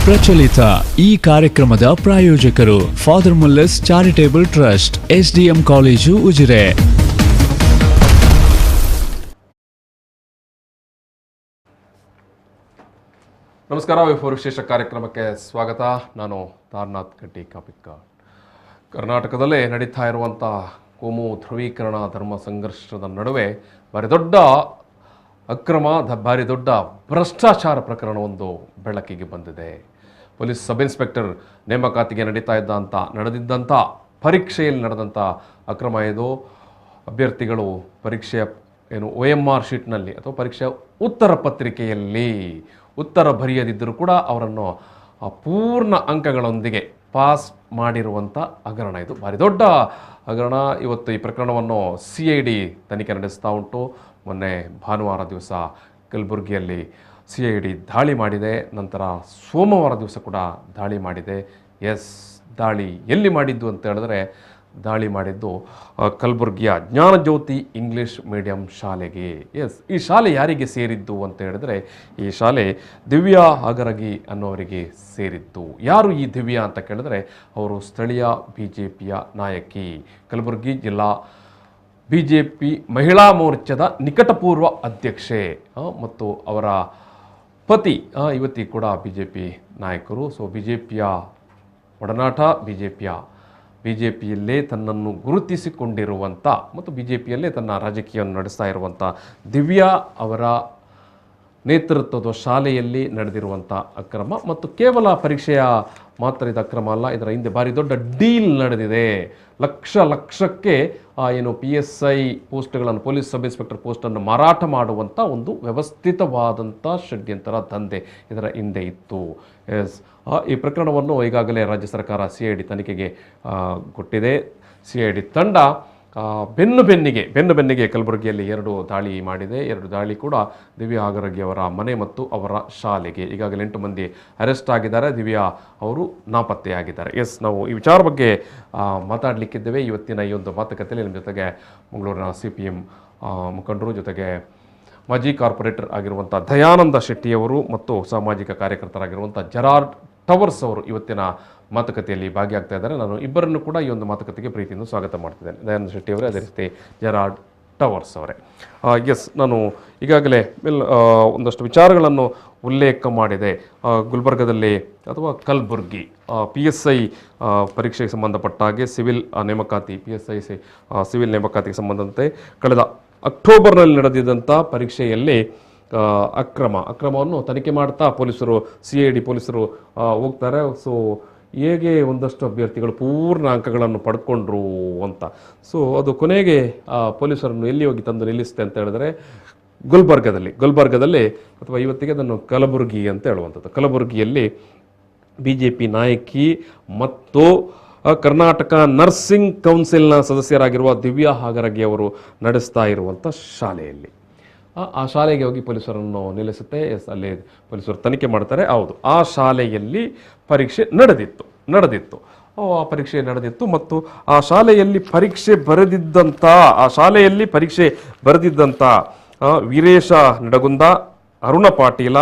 ಪ್ರಚಲಿತ ಈ ಕಾರ್ಯಕ್ರಮದ ಪ್ರಾಯೋಜಕರು Father Muller's Charitable trust, SDM college, Ujire. ನಮಸ್ಕಾರ. ವಿಶೇಷ ಕಾರ್ಯಕ್ರಮಕ್ಕೆ ಸ್ವಾಗತ. ನಾನು ತಾರನಾಥ್ ಗಡ್ಡಿ ಕಾಪಿಕಾಡ್. ಕರ್ನಾಟಕದಲ್ಲೇ ನಡೀತಾ ಇರುವಂಥ ಕೋಮು ಧ್ರುವೀಕರಣ, ಧರ್ಮ ಸಂಘರ್ಷದ ನಡುವೆ ಭಾರಿ ದೊಡ್ಡ ಅಕ್ರಮ, ಭಾರಿ ದೊಡ್ಡ ಭ್ರಷ್ಟಾಚಾರ ಪ್ರಕರಣವೊಂದು ಬೆಳಕಿಗೆ ಬಂದಿದೆ. ಪೊಲೀಸ್ ಸಬ್ ಇನ್ಸ್ಪೆಕ್ಟರ್ ನೇಮಕಾತಿಗೆ ನಡೆದಿದ್ದಂಥ ಪರೀಕ್ಷೆಯಲ್ಲಿ ನಡೆದಂಥ ಅಕ್ರಮ ಇದು. ಅಭ್ಯರ್ಥಿಗಳು ಪರೀಕ್ಷೆಯ OMR ಶೀಟ್ನಲ್ಲಿ ಅಥವಾ ಪರೀಕ್ಷೆಯ ಉತ್ತರ ಪತ್ರಿಕೆಯಲ್ಲಿ ಉತ್ತರ ಬರೆಯದಿದ್ದರೂ ಕೂಡ ಅವರನ್ನು ಪೂರ್ಣ ಅಂಕಗಳೊಂದಿಗೆ ಪಾಸ್ ಮಾಡಿರುವಂಥ ಹಗರಣ ಇದು. ಭಾರಿ ದೊಡ್ಡ ಹಗರಣ. ಇವತ್ತು ಈ ಪ್ರಕರಣವನ್ನು CID ತನಿಖೆ ನಡೆಸ್ತಾ ಉಂಟು. ಮೊನ್ನೆ ಭಾನುವಾರ ದಿವಸ ಕಲಬುರಗಿಯಲ್ಲಿ CID ದಾಳಿ ಮಾಡಿದೆ. ನಂತರ ಸೋಮವಾರ ದಿವಸ ಕೂಡ ದಾಳಿ ಮಾಡಿದೆ. ದಾಳಿ ಎಲ್ಲಿ ಮಾಡಿದ್ದು ಅಂತ ಹೇಳಿದ್ರೆ, ದಾಳಿ ಮಾಡಿದ್ದು ಕಲಬುರಗಿಯ ಜ್ಞಾನಜ್ಯೋತಿ ಇಂಗ್ಲೀಷ್ ಮೀಡಿಯಂ ಶಾಲೆಗೆ. ಈ ಶಾಲೆ ಯಾರಿಗೆ ಸೇರಿದ್ದು ಅಂತ ಹೇಳಿದ್ರೆ, ಈ ಶಾಲೆ ದಿವ್ಯಾ ಹಾಗರಗಿ ಅನ್ನೋರಿಗೆ ಸೇರಿದ್ದು. ಯಾರು ಈ ದಿವ್ಯಾ ಅಂತ ಕೇಳಿದ್ರೆ, ಅವರು ಸ್ಥಳೀಯ BJPಯ ನಾಯಕಿ, ಕಲಬುರಗಿ ಜಿಲ್ಲಾ BJP ಮಹಿಳಾ ಮೋರ್ಚಾದ ನಿಕಟಪೂರ್ವ ಅಧ್ಯಕ್ಷೆ ಮತ್ತು ಅವರ ಪತಿ ಇವತ್ತಿಗೆ ಕೂಡ BJP ನಾಯಕರು. ಸೊ BJPಯ ಒಡನಾಟ, BJPಯಲ್ಲೇ ತನ್ನನ್ನು ಗುರುತಿಸಿಕೊಂಡಿರುವಂಥ ಮತ್ತು BJPಯಲ್ಲೇ ತನ್ನ ರಾಜಕೀಯವನ್ನು ನಡೆಸ್ತಾ ಇರುವಂಥ ದಿವ್ಯಾ ಅವರ ನೇತೃತ್ವದ ಶಾಲೆಯಲ್ಲಿ ನಡೆದಿರುವಂಥ ಅಕ್ರಮ, ಮತ್ತು ಕೇವಲ ಪರೀಕ್ಷೆಯ ಮಾತ್ರ ಇದು ಅಕ್ರಮ ಅಲ್ಲ, ಇದರ ಹಿಂದೆ ಭಾರಿ ದೊಡ್ಡ ಡೀಲ್ ನಡೆದಿದೆ. ಲಕ್ಷಕ್ಕೆ PSI ಪೋಸ್ಟ್ಗಳನ್ನು, ಪೊಲೀಸ್ ಸಬ್ ಇನ್ಸ್ಪೆಕ್ಟರ್ ಪೋಸ್ಟನ್ನು ಮಾರಾಟ ಮಾಡುವಂಥ ಒಂದು ವ್ಯವಸ್ಥಿತವಾದಂಥ ಷಡ್ಯಂತರ ದಂಧೆ ಇದರ ಹಿಂದೆ ಇತ್ತು. ಈ ಪ್ರಕರಣವನ್ನು ಈಗಾಗಲೇ ರಾಜ್ಯ ಸರ್ಕಾರ CID ತನಿಖೆಗೆ ಕೊಟ್ಟಿದೆ. CID ತಂಡ ಬೆನ್ನು ಬೆನ್ನಿಗೆ ಕಲಬುರಗಿಯಲ್ಲಿ 2 ದಾಳಿ ಮಾಡಿದೆ. 2 ದಾಳಿ ಕೂಡ ದಿವ್ಯಾ ಹಾಗರಗಿ ಅವರ ಮನೆ ಮತ್ತು ಅವರ ಶಾಲೆಗೆ. ಈಗಾಗಲೇ 8 ಮಂದಿ ಅರೆಸ್ಟ್ ಆಗಿದ್ದಾರೆ. ದಿವ್ಯಾ ಅವರು ನಾಪತ್ತೆಯಾಗಿದ್ದಾರೆ. ನಾವು ಈ ವಿಚಾರ ಬಗ್ಗೆ ಮಾತಾಡಲಿಕ್ಕಿದ್ದೇವೆ ಇವತ್ತಿನ ಈ ಒಂದು ಮಾತುಕತೆಯಲ್ಲಿ. ನಮ್ಮ ಜೊತೆಗೆ ಮಂಗಳೂರಿನ CPM ಮುಖಂಡರು, ಜೊತೆಗೆ ಮಾಜಿ ಕಾರ್ಪೊರೇಟರ್ ಆಗಿರುವಂಥ ದಯಾನಂದ ಶೆಟ್ಟಿಯವರು ಮತ್ತು ಸಾಮಾಜಿಕ ಕಾರ್ಯಕರ್ತರಾಗಿರುವಂಥ ಜೆರಾರ್ಡ್ ಟವರ್ಸ್ ಅವರು ಇವತ್ತಿನ ಮಾತುಕತೆಯಲ್ಲಿ ಭಾಗಿಯಾಗ್ತಾ ಇದ್ದಾರೆ. ನಾನು ಇಬ್ಬರನ್ನು ಕೂಡ ಈ ಒಂದು ಮಾತುಕತೆಗೆ ಪ್ರೀತಿಯಿಂದ ಸ್ವಾಗತ ಮಾಡ್ತಿದ್ದೇನೆ. ದಯಾನಂದ ಶೆಟ್ಟಿ ಅವರೇ, ಅದೇ ರೀತಿ ಜೆರಾರ್ಡ್ ಟವರ್ಸ್ ಅವರೇ. ನಾನು ಈಗಾಗಲೇ ಒಂದಷ್ಟು ವಿಚಾರಗಳನ್ನು ಉಲ್ಲೇಖ ಮಾಡಿದೆ. ಗುಲ್ಬರ್ಗದಲ್ಲಿ ಅಥವಾ ಕಲಬುರ್ಗಿ PSI ಪರೀಕ್ಷೆಗೆ ಸಂಬಂಧಪಟ್ಟ ಹಾಗೆ ಸಿವಿಲ್ ನೇಮಕಾತಿ, PSI ಸಿವಿಲ್ ನೇಮಕಾತಿಗೆ ಸಂಬಂಧಂತೆ ಕಳೆದ ಅಕ್ಟೋಬರ್ನಲ್ಲಿ ನಡೆದಿದ್ದಂಥ ಪರೀಕ್ಷೆಯಲ್ಲಿ ಅಕ್ರಮವನ್ನು ತನಿಖೆ ಮಾಡ್ತಾ CID ಪೊಲೀಸರು ಹೋಗ್ತಾರೆ. ಸೊ ಹೇಗೆ ಒಂದಷ್ಟು ಅಭ್ಯರ್ಥಿಗಳು ಪೂರ್ಣ ಅಂಕಗಳನ್ನು ಪಡ್ಕೊಂಡ್ರು ಅಂತ. ಸೊ ಅದು ಕೊನೆಗೆ ಪೊಲೀಸರನ್ನು ಎಲ್ಲಿ ಹೋಗಿ ತಂದು ನಿಲ್ಲಿಸುತ್ತೆ ಅಂತ ಹೇಳಿದ್ರೆ, ಗುಲ್ಬರ್ಗದಲ್ಲಿ ಅಥವಾ ಇವತ್ತಿಗೆ ಅದನ್ನು ಕಲಬುರಗಿ ಅಂತ ಹೇಳುವಂಥದ್ದು. ಕಲಬುರಗಿಯಲ್ಲಿ BJP ನಾಯಕಿ ಮತ್ತು ಕರ್ನಾಟಕ ನರ್ಸಿಂಗ್ ಕೌನ್ಸಿಲ್ನ ಸದಸ್ಯರಾಗಿರುವ ದಿವ್ಯಾ ಹಾಗರಗಿ ಅವರು ನಡೆಸ್ತಾ ಇರುವಂಥ ಶಾಲೆಯಲ್ಲಿ ಆ ಶಾಲೆಗೆ ಹೋಗಿ ಪೊಲೀಸರನ್ನು ನಿಲ್ಲಿಸುತ್ತೆ. ಅಲ್ಲಿ ಪೊಲೀಸರು ತನಿಖೆ ಮಾಡ್ತಾರೆ. ಹೌದು, ಆ ಶಾಲೆಯಲ್ಲಿ ಪರೀಕ್ಷೆ ನಡೆದಿತ್ತು ಮತ್ತು ಆ ಶಾಲೆಯಲ್ಲಿ ಪರೀಕ್ಷೆ ಬರೆದಿದ್ದಂಥ ವೀರೇಶ ನಡಗುಂದ, ಅರುಣ ಪಾಟೀಲ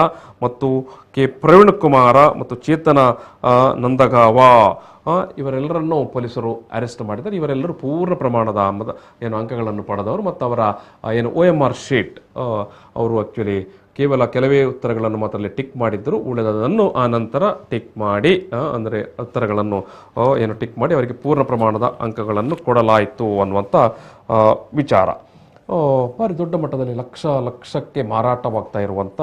ಮತ್ತು ಕೆ ಪ್ರವೀಣ್ ಕುಮಾರ ಮತ್ತು ಚೇತನ ನಂದಗಾವ ಇವರೆಲ್ಲರನ್ನು ಪೊಲೀಸರು ಅರೆಸ್ಟ್ ಮಾಡಿದ್ದಾರೆ. ಇವರೆಲ್ಲರೂ ಪೂರ್ಣ ಪ್ರಮಾಣದ ಅಂಕಗಳನ್ನು ಪಡೆದವರು ಮತ್ತು ಅವರ OMR ಶೀಟ್ ಅವರು ಆ್ಯಕ್ಚುಲಿ ಕೇವಲ ಕೆಲವೇ ಉತ್ತರಗಳನ್ನು ಮಾತ್ರ ಟಿಕ್ ಮಾಡಿದ್ದರು. ಉಳಿದದನ್ನು ಆ ನಂತರ ಟಿಕ್ ಮಾಡಿ ಅಂದರೆ ಉತ್ತರಗಳನ್ನು ಟಿಕ್ ಮಾಡಿ ಅವರಿಗೆ ಪೂರ್ಣ ಪ್ರಮಾಣದ ಅಂಕಗಳನ್ನು ಕೊಡಲಾಯಿತು ಅನ್ನುವಂಥ ವಿಚಾರ. ಭಾರಿ ದೊಡ್ಡ ಮಟ್ಟದಲ್ಲಿ ಲಕ್ಷಕ್ಕೆ ಮಾರಾಟವಾಗ್ತಾ ಇರುವಂಥ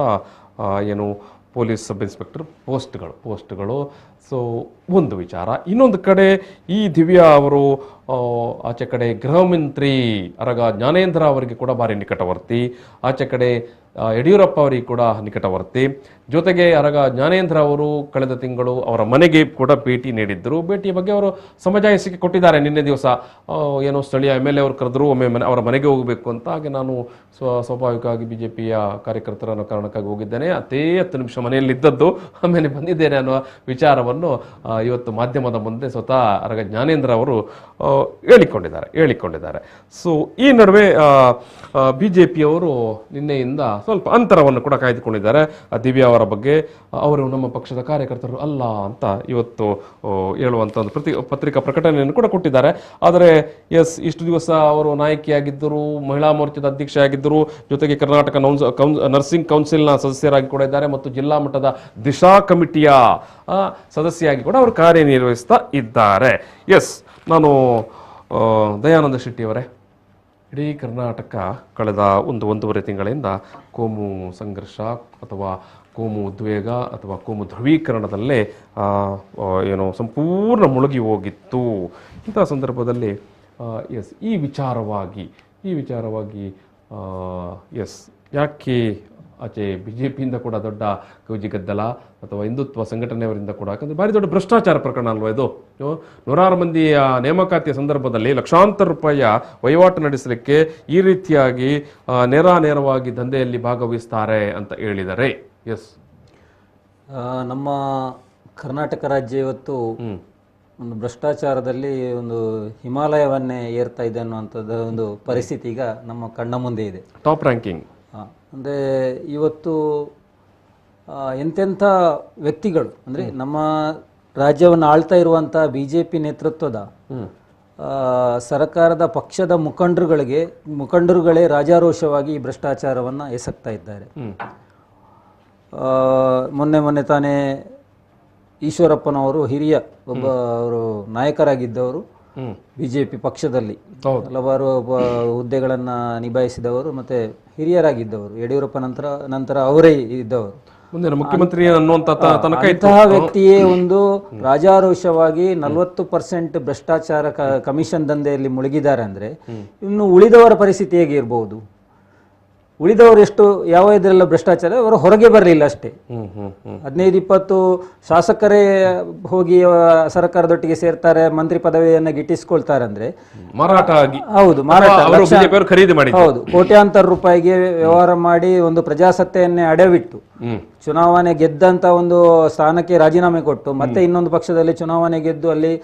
ಪೊಲೀಸ್ ಸಬ್ ಇನ್ಸ್ಪೆಕ್ಟರ್ ಪೋಸ್ಟ್ಗಳು. ಸೊ ಒಂದು ವಿಚಾರ. ಇನ್ನೊಂದು ಕಡೆ ಈ ದಿವ್ಯಾ ಅವರು ಆಚೆ ಕಡೆ ಗೃಹ ಮಂತ್ರಿ ಅರಗ ಜ್ಞಾನೇಂದ್ರ ಅವರಿಗೆ ಕೂಡ ಭಾರಿ ನಿಕಟವರ್ತಿ, ಆಚೆ ಕಡೆ ಯಡಿಯೂರಪ್ಪ ಅವರಿಗೆ ಕೂಡ ನಿಕಟವರ್ತಿ. ಜೊತೆಗೆ ಅರಗ ಜ್ಞಾನೇಂದ್ರ ಅವರು ಕಳೆದ ತಿಂಗಳು ಅವರ ಮನೆಗೆ ಕೂಡ ಭೇಟಿ ನೀಡಿದ್ದರು. ಭೇಟಿಯ ಬಗ್ಗೆ ಅವರು ಸಮಜಾಯಿಸಿಕೆ ಕೊಟ್ಟಿದ್ದಾರೆ. ನಿನ್ನೆ ದಿವಸ ಸ್ಥಳೀಯ MLA ಅವರು ಕರೆದ್ರು, ಒಮ್ಮೆ ಅವರ ಮನೆಗೆ ಹೋಗಬೇಕು ಅಂತ. ಹಾಗೆ ನಾನು ಸ್ವಾಭಾವಿಕವಾಗಿ BJPಯ ಕಾರ್ಯಕರ್ತರ ಕಾರಣಕ್ಕಾಗಿ ಹೋಗಿದ್ದೇನೆ. 10 ನಿಮಿಷ ಮನೆಯಲ್ಲಿದ್ದದ್ದು, ಆಮೇಲೆ ಬಂದಿದ್ದೇನೆ ಅನ್ನುವ ವಿಚಾರವನ್ನು ಇವತ್ತು ಮಾಧ್ಯಮದ ಮುಂದೆ ಸ್ವತಃ ಅರಗ ಜ್ಞಾನೇಂದ್ರ ಅವರು ಹೇಳಿಕೊಂಡಿದ್ದಾರೆ. ಸೊ ಈ ನಡುವೆ BJPಯವರು ನಿನ್ನೆಯಿಂದ ಸ್ವಲ್ಪ ಅಂತರವನ್ನು ಕೂಡ ಕಾಯ್ದುಕೊಂಡಿದ್ದಾರೆ. ದಿವ್ಯಾ ಅವರ ವಿಚಾರವಾರ ಬಗ್ಗೆ ಅವರು ನಮ್ಮ ಪಕ್ಷದ ಕಾರ್ಯಕರ್ತರು ಅಲ್ಲ ಅಂತ ಇವತ್ತು ಹೇಳುವಂಥ ಒಂದು ಪತ್ರಿಕಾ ಪ್ರಕಟಣೆಯನ್ನು ಕೂಡ ಕೊಟ್ಟಿದ್ದಾರೆ. ಆದರೆ ಎಸ್, ಇಷ್ಟು ದಿವಸ ಅವರು ನಾಯಕಿಯಾಗಿದ್ದರು, ಮಹಿಳಾ ಮೋರ್ಚಾದ ಅಧ್ಯಕ್ಷೆ ಆಗಿದ್ದರು, ಜೊತೆಗೆ ಕರ್ನಾಟಕ ನರ್ಸಿಂಗ್ ಕೌನ್ಸಿಲ್ನ ಸದಸ್ಯರಾಗಿ ಕೂಡ ಇದ್ದಾರೆ ಮತ್ತು ಜಿಲ್ಲಾ ಮಟ್ಟದ ದಿಶಾ ಕಮಿಟಿಯ ಸದಸ್ಯರಾಗಿ ಕೂಡ ಅವರು ಕಾರ್ಯನಿರ್ವಹಿಸ್ತಾ ಇದ್ದಾರೆ. ಎಸ್, ನಾನು ದಯಾನಂದ ಶೆಟ್ಟಿ ಅವರೇ, ಇಡೀ ಕರ್ನಾಟಕ ಕಳೆದ ಒಂದೂವರೆ ತಿಂಗಳಿಂದ ಕೋಮು ಸಂಘರ್ಷ ಅಥವಾ ಕೋಮು ಉದ್ವೇಗ ಅಥವಾ ಕೋಮು ಧ್ರುವೀಕರಣದಲ್ಲೇ ಸಂಪೂರ್ಣ ಮುಳುಗಿ ಹೋಗಿತ್ತು. ಇಂತಹ ಸಂದರ್ಭದಲ್ಲಿ ಎಸ್, ಈ ವಿಚಾರವಾಗಿ ಯಾಕೆ ಆಚೆ BJPಯಿಂದ ಕೂಡ ದೊಡ್ಡ ಕೌಜಿ ಗದ್ದಲ ಅಥವಾ ಹಿಂದುತ್ವ ಸಂಘಟನೆಯವರಿಂದ ಕೂಡ, ಯಾಕಂದರೆ ಭಾರಿ ದೊಡ್ಡ ಭ್ರಷ್ಟಾಚಾರ ಪ್ರಕರಣ ಅಲ್ವಾ ಇದು. 106 ಮಂದಿಯ ನೇಮಕಾತಿಯ ಸಂದರ್ಭದಲ್ಲಿ ಲಕ್ಷಾಂತರ ರೂಪಾಯಿಯ ವಹಿವಾಟು ನಡೆಸಲಿಕ್ಕೆ ಈ ರೀತಿಯಾಗಿ ನೇರವಾಗಿ ದಂಧೆಯಲ್ಲಿ ಭಾಗವಹಿಸ್ತಾರೆ ಅಂತ ಹೇಳಿದರೆ ಎಸ್, ನಮ್ಮ ಕರ್ನಾಟಕ ರಾಜ್ಯ ಇವತ್ತು ಒಂದು ಭ್ರಷ್ಟಾಚಾರದಲ್ಲಿ ಒಂದು ಹಿಮಾಲಯವನ್ನೇ ಏರ್ತಾ ಇದೆ ಅನ್ನುವಂಥದ್ದು ಒಂದು ಪರಿಸ್ಥಿತಿ ಈಗ ನಮ್ಮ ಕಣ್ಣ ಮುಂದೆ ಇದೆ. ಟಾಪ್ ರ್ಯಾಂಕಿಂಗ್ ಅಂದರೆ ಇವತ್ತು ಎಂತೆಂಥ ವ್ಯಕ್ತಿಗಳು, ಅಂದರೆ ನಮ್ಮ ರಾಜ್ಯವನ್ನು ಆಳ್ತಾ ಇರುವಂಥ BJP ನೇತೃತ್ವದ ಸರ್ಕಾರದ ಪಕ್ಷದ ಮುಖಂಡರುಗಳೇ ರಾಜಾರೋಷವಾಗಿ ಈ ಭ್ರಷ್ಟಾಚಾರವನ್ನು ಎಸಗ್ತಾ ಇದ್ದಾರೆ. ಮೊನ್ನೆ ತಾನೇ ಈಶ್ವರಪ್ಪನವರು ಹಿರಿಯ ಅವರು ನಾಯಕರಾಗಿದ್ದವರು, BJP ಪಕ್ಷದಲ್ಲಿ ಹಲವಾರು ಹುದ್ದೆಗಳನ್ನು ನಿಭಾಯಿಸಿದವರು ಮತ್ತೆ ಹಿರಿಯರಾಗಿದ್ದವರು, ಯಡಿಯೂರಪ್ಪ ನಂತರ ಅವರೇ ಇದ್ದವರು, ಮುಖ್ಯಮಂತ್ರಿ ಅಂತಹ ವ್ಯಕ್ತಿಯೇ ಒಂದು ರಾಜಾರೋಷವಾಗಿ 40% ಭ್ರಷ್ಟಾಚಾರ ಕಮಿಷನ್ ದಂಧೆಯಲ್ಲಿ ಮುಳುಗಿದ್ದಾರೆ ಅಂದ್ರೆ ಇನ್ನು ಉಳಿದವರ ಪರಿಸ್ಥಿತಿ ಹೇಗೆ ಇರಬಹುದು? ಉಳಿದವರು ಎಷ್ಟು ಯಾವ ಇದರೆಲ್ಲ ಭ್ರಷ್ಟಾಚಾರ, ಅವರು ಹೊರಗೆ ಬರಲಿಲ್ಲ ಅಷ್ಟೇ. 15-20 ಶಾಸಕರೇ ಹೋಗಿ ಸರ್ಕಾರದೊಟ್ಟಿಗೆ ಸೇರ್ತಾರೆ, ಮಂತ್ರಿ ಪದವಿಯನ್ನು ಗಿಟ್ಟಿಸ್ಕೊಳ್ತಾರೆ ಅಂದ್ರೆ ಮಾರಾಟ. ಹೌದು, ಹೌದು, ಕೋಟ್ಯಾಂತರ ರೂಪಾಯಿಗೆ ವ್ಯವಹಾರ ಮಾಡಿ ಒಂದು ಪ್ರಜಾಸತ್ತೆಯನ್ನೇ ಅಡವಿಟ್ಟು ಚುನಾವಣೆ ಗೆದ್ದಂತ ಒಂದು ಸ್ಥಾನಕ್ಕೆ ರಾಜೀನಾಮೆ ಕೊಟ್ಟು ಮತ್ತೆ ಇನ್ನೊಂದು ಪಕ್ಷದಲ್ಲಿ ಚುನಾವಣೆ ಗೆದ್ದು ಅಲ್ಲಿ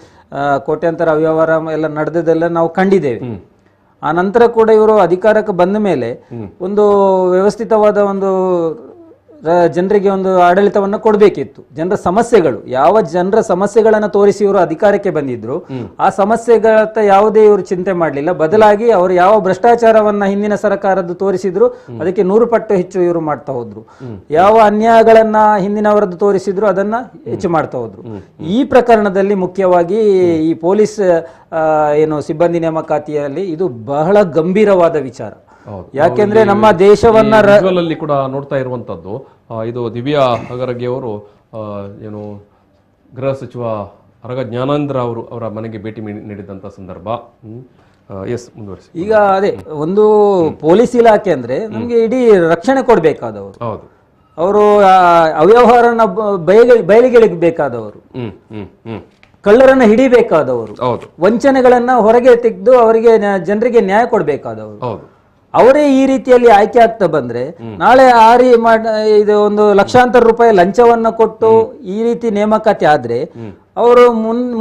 ಕೋಟ್ಯಾಂತರ ಅವ್ಯವಹಾರ ಎಲ್ಲ ನಡೆದದೆಲ್ಲ ನಾವು ಕಂಡಿದ್ದೇವೆ. ಆ ನಂತರ ಕೂಡ ಇವರು ಅಧಿಕಾರಕ್ಕೆ ಬಂದ ಮೇಲೆ ಒಂದು ವ್ಯವಸ್ಥಿತವಾದ ಒಂದು ಜನರಿಗೆ ಒಂದು ಆಡಳಿತವನ್ನು ಕೊಡಬೇಕಿತ್ತು. ಯಾವ ಜನರ ಸಮಸ್ಯೆಗಳನ್ನು ತೋರಿಸಿ ಇವರು ಅಧಿಕಾರಕ್ಕೆ ಬಂದಿದ್ರು, ಆ ಸಮಸ್ಯೆಗಳತ್ತ ಯಾವುದೇ ಇವರು ಚಿಂತೆ ಮಾಡಲಿಲ್ಲ. ಬದಲಾಗಿ ಅವರು ಯಾವ ಭ್ರಷ್ಟಾಚಾರವನ್ನ ಹಿಂದಿನ ಸರ್ಕಾರದ್ದು ತೋರಿಸಿದ್ರು ಅದಕ್ಕೆ 100 ಪಟ್ಟು ಹೆಚ್ಚು ಇವರು ಮಾಡ್ತಾ ಹೋದ್ರು. ಯಾವ ಅನ್ಯಾಯಗಳನ್ನ ಹಿಂದಿನವರದ್ದು ತೋರಿಸಿದ್ರು ಅದನ್ನ ಹೆಚ್ಚು ಮಾಡ್ತಾ ಹೋದ್ರು. ಈ ಪ್ರಕರಣದಲ್ಲಿ ಮುಖ್ಯವಾಗಿ ಈ ಪೊಲೀಸ್ ಸಿಬ್ಬಂದಿ ನೇಮಕಾತಿಯಲ್ಲಿ ಇದು ಬಹಳ ಗಂಭೀರವಾದ ವಿಚಾರ. ಯಾಕೆಂದ್ರೆ ನಮ್ಮ ದೇಶವನ್ನ ಕೂಡ ನೋಡ್ತಾ ಇರುವಂತದ್ದು ಇದು ದಿವ್ಯಾ ಹಗರಗೆ ಅವರು ಗೃಹ ಸಚಿವ ಅರಗ ಜ್ಞಾನೇಂದ್ರ ಅವರ ಮನೆಗೆ ಭೇಟಿ ನೀಡಿದಂತ ಸಂದರ್ಭ. ಮುಂದುವರಿಸಿ. ಈಗ ಅದೇ ಒಂದು ಪೊಲೀಸ್ ಇಲಾಖೆ ಅಂದ್ರೆ ನಮ್ಗೆ ಇಡೀ ರಕ್ಷಣೆ ಕೊಡ್ಬೇಕಾದವರು, ಅವರು ಅವ್ಯವಹಾರನ ಬಯಲಿಗೆಳಿಬೇಕಾದವರು, ಕಳ್ಳರನ್ನ ಹಿಡಿಬೇಕಾದವರು, ವಂಚನೆಗಳನ್ನ ಹೊರಗೆ ತೆಗೆದು ಅವರಿಗೆ ಜನರಿಗೆ ನ್ಯಾಯ ಕೊಡ್ಬೇಕಾದವರು, ಅವರೇ ಈ ರೀತಿಯಲ್ಲಿ ಆಯ್ಕೆ ಆಗ್ತಾ ಬಂದ್ರೆ ನಾಳೆ ಇದು ಒಂದು ಲಕ್ಷಾಂತರ ರೂಪಾಯಿ ಲಂಚವನ್ನ ಕೊಟ್ಟು ಈ ರೀತಿ ನೇಮಕಾತಿ ಆದ್ರೆ ಅವರು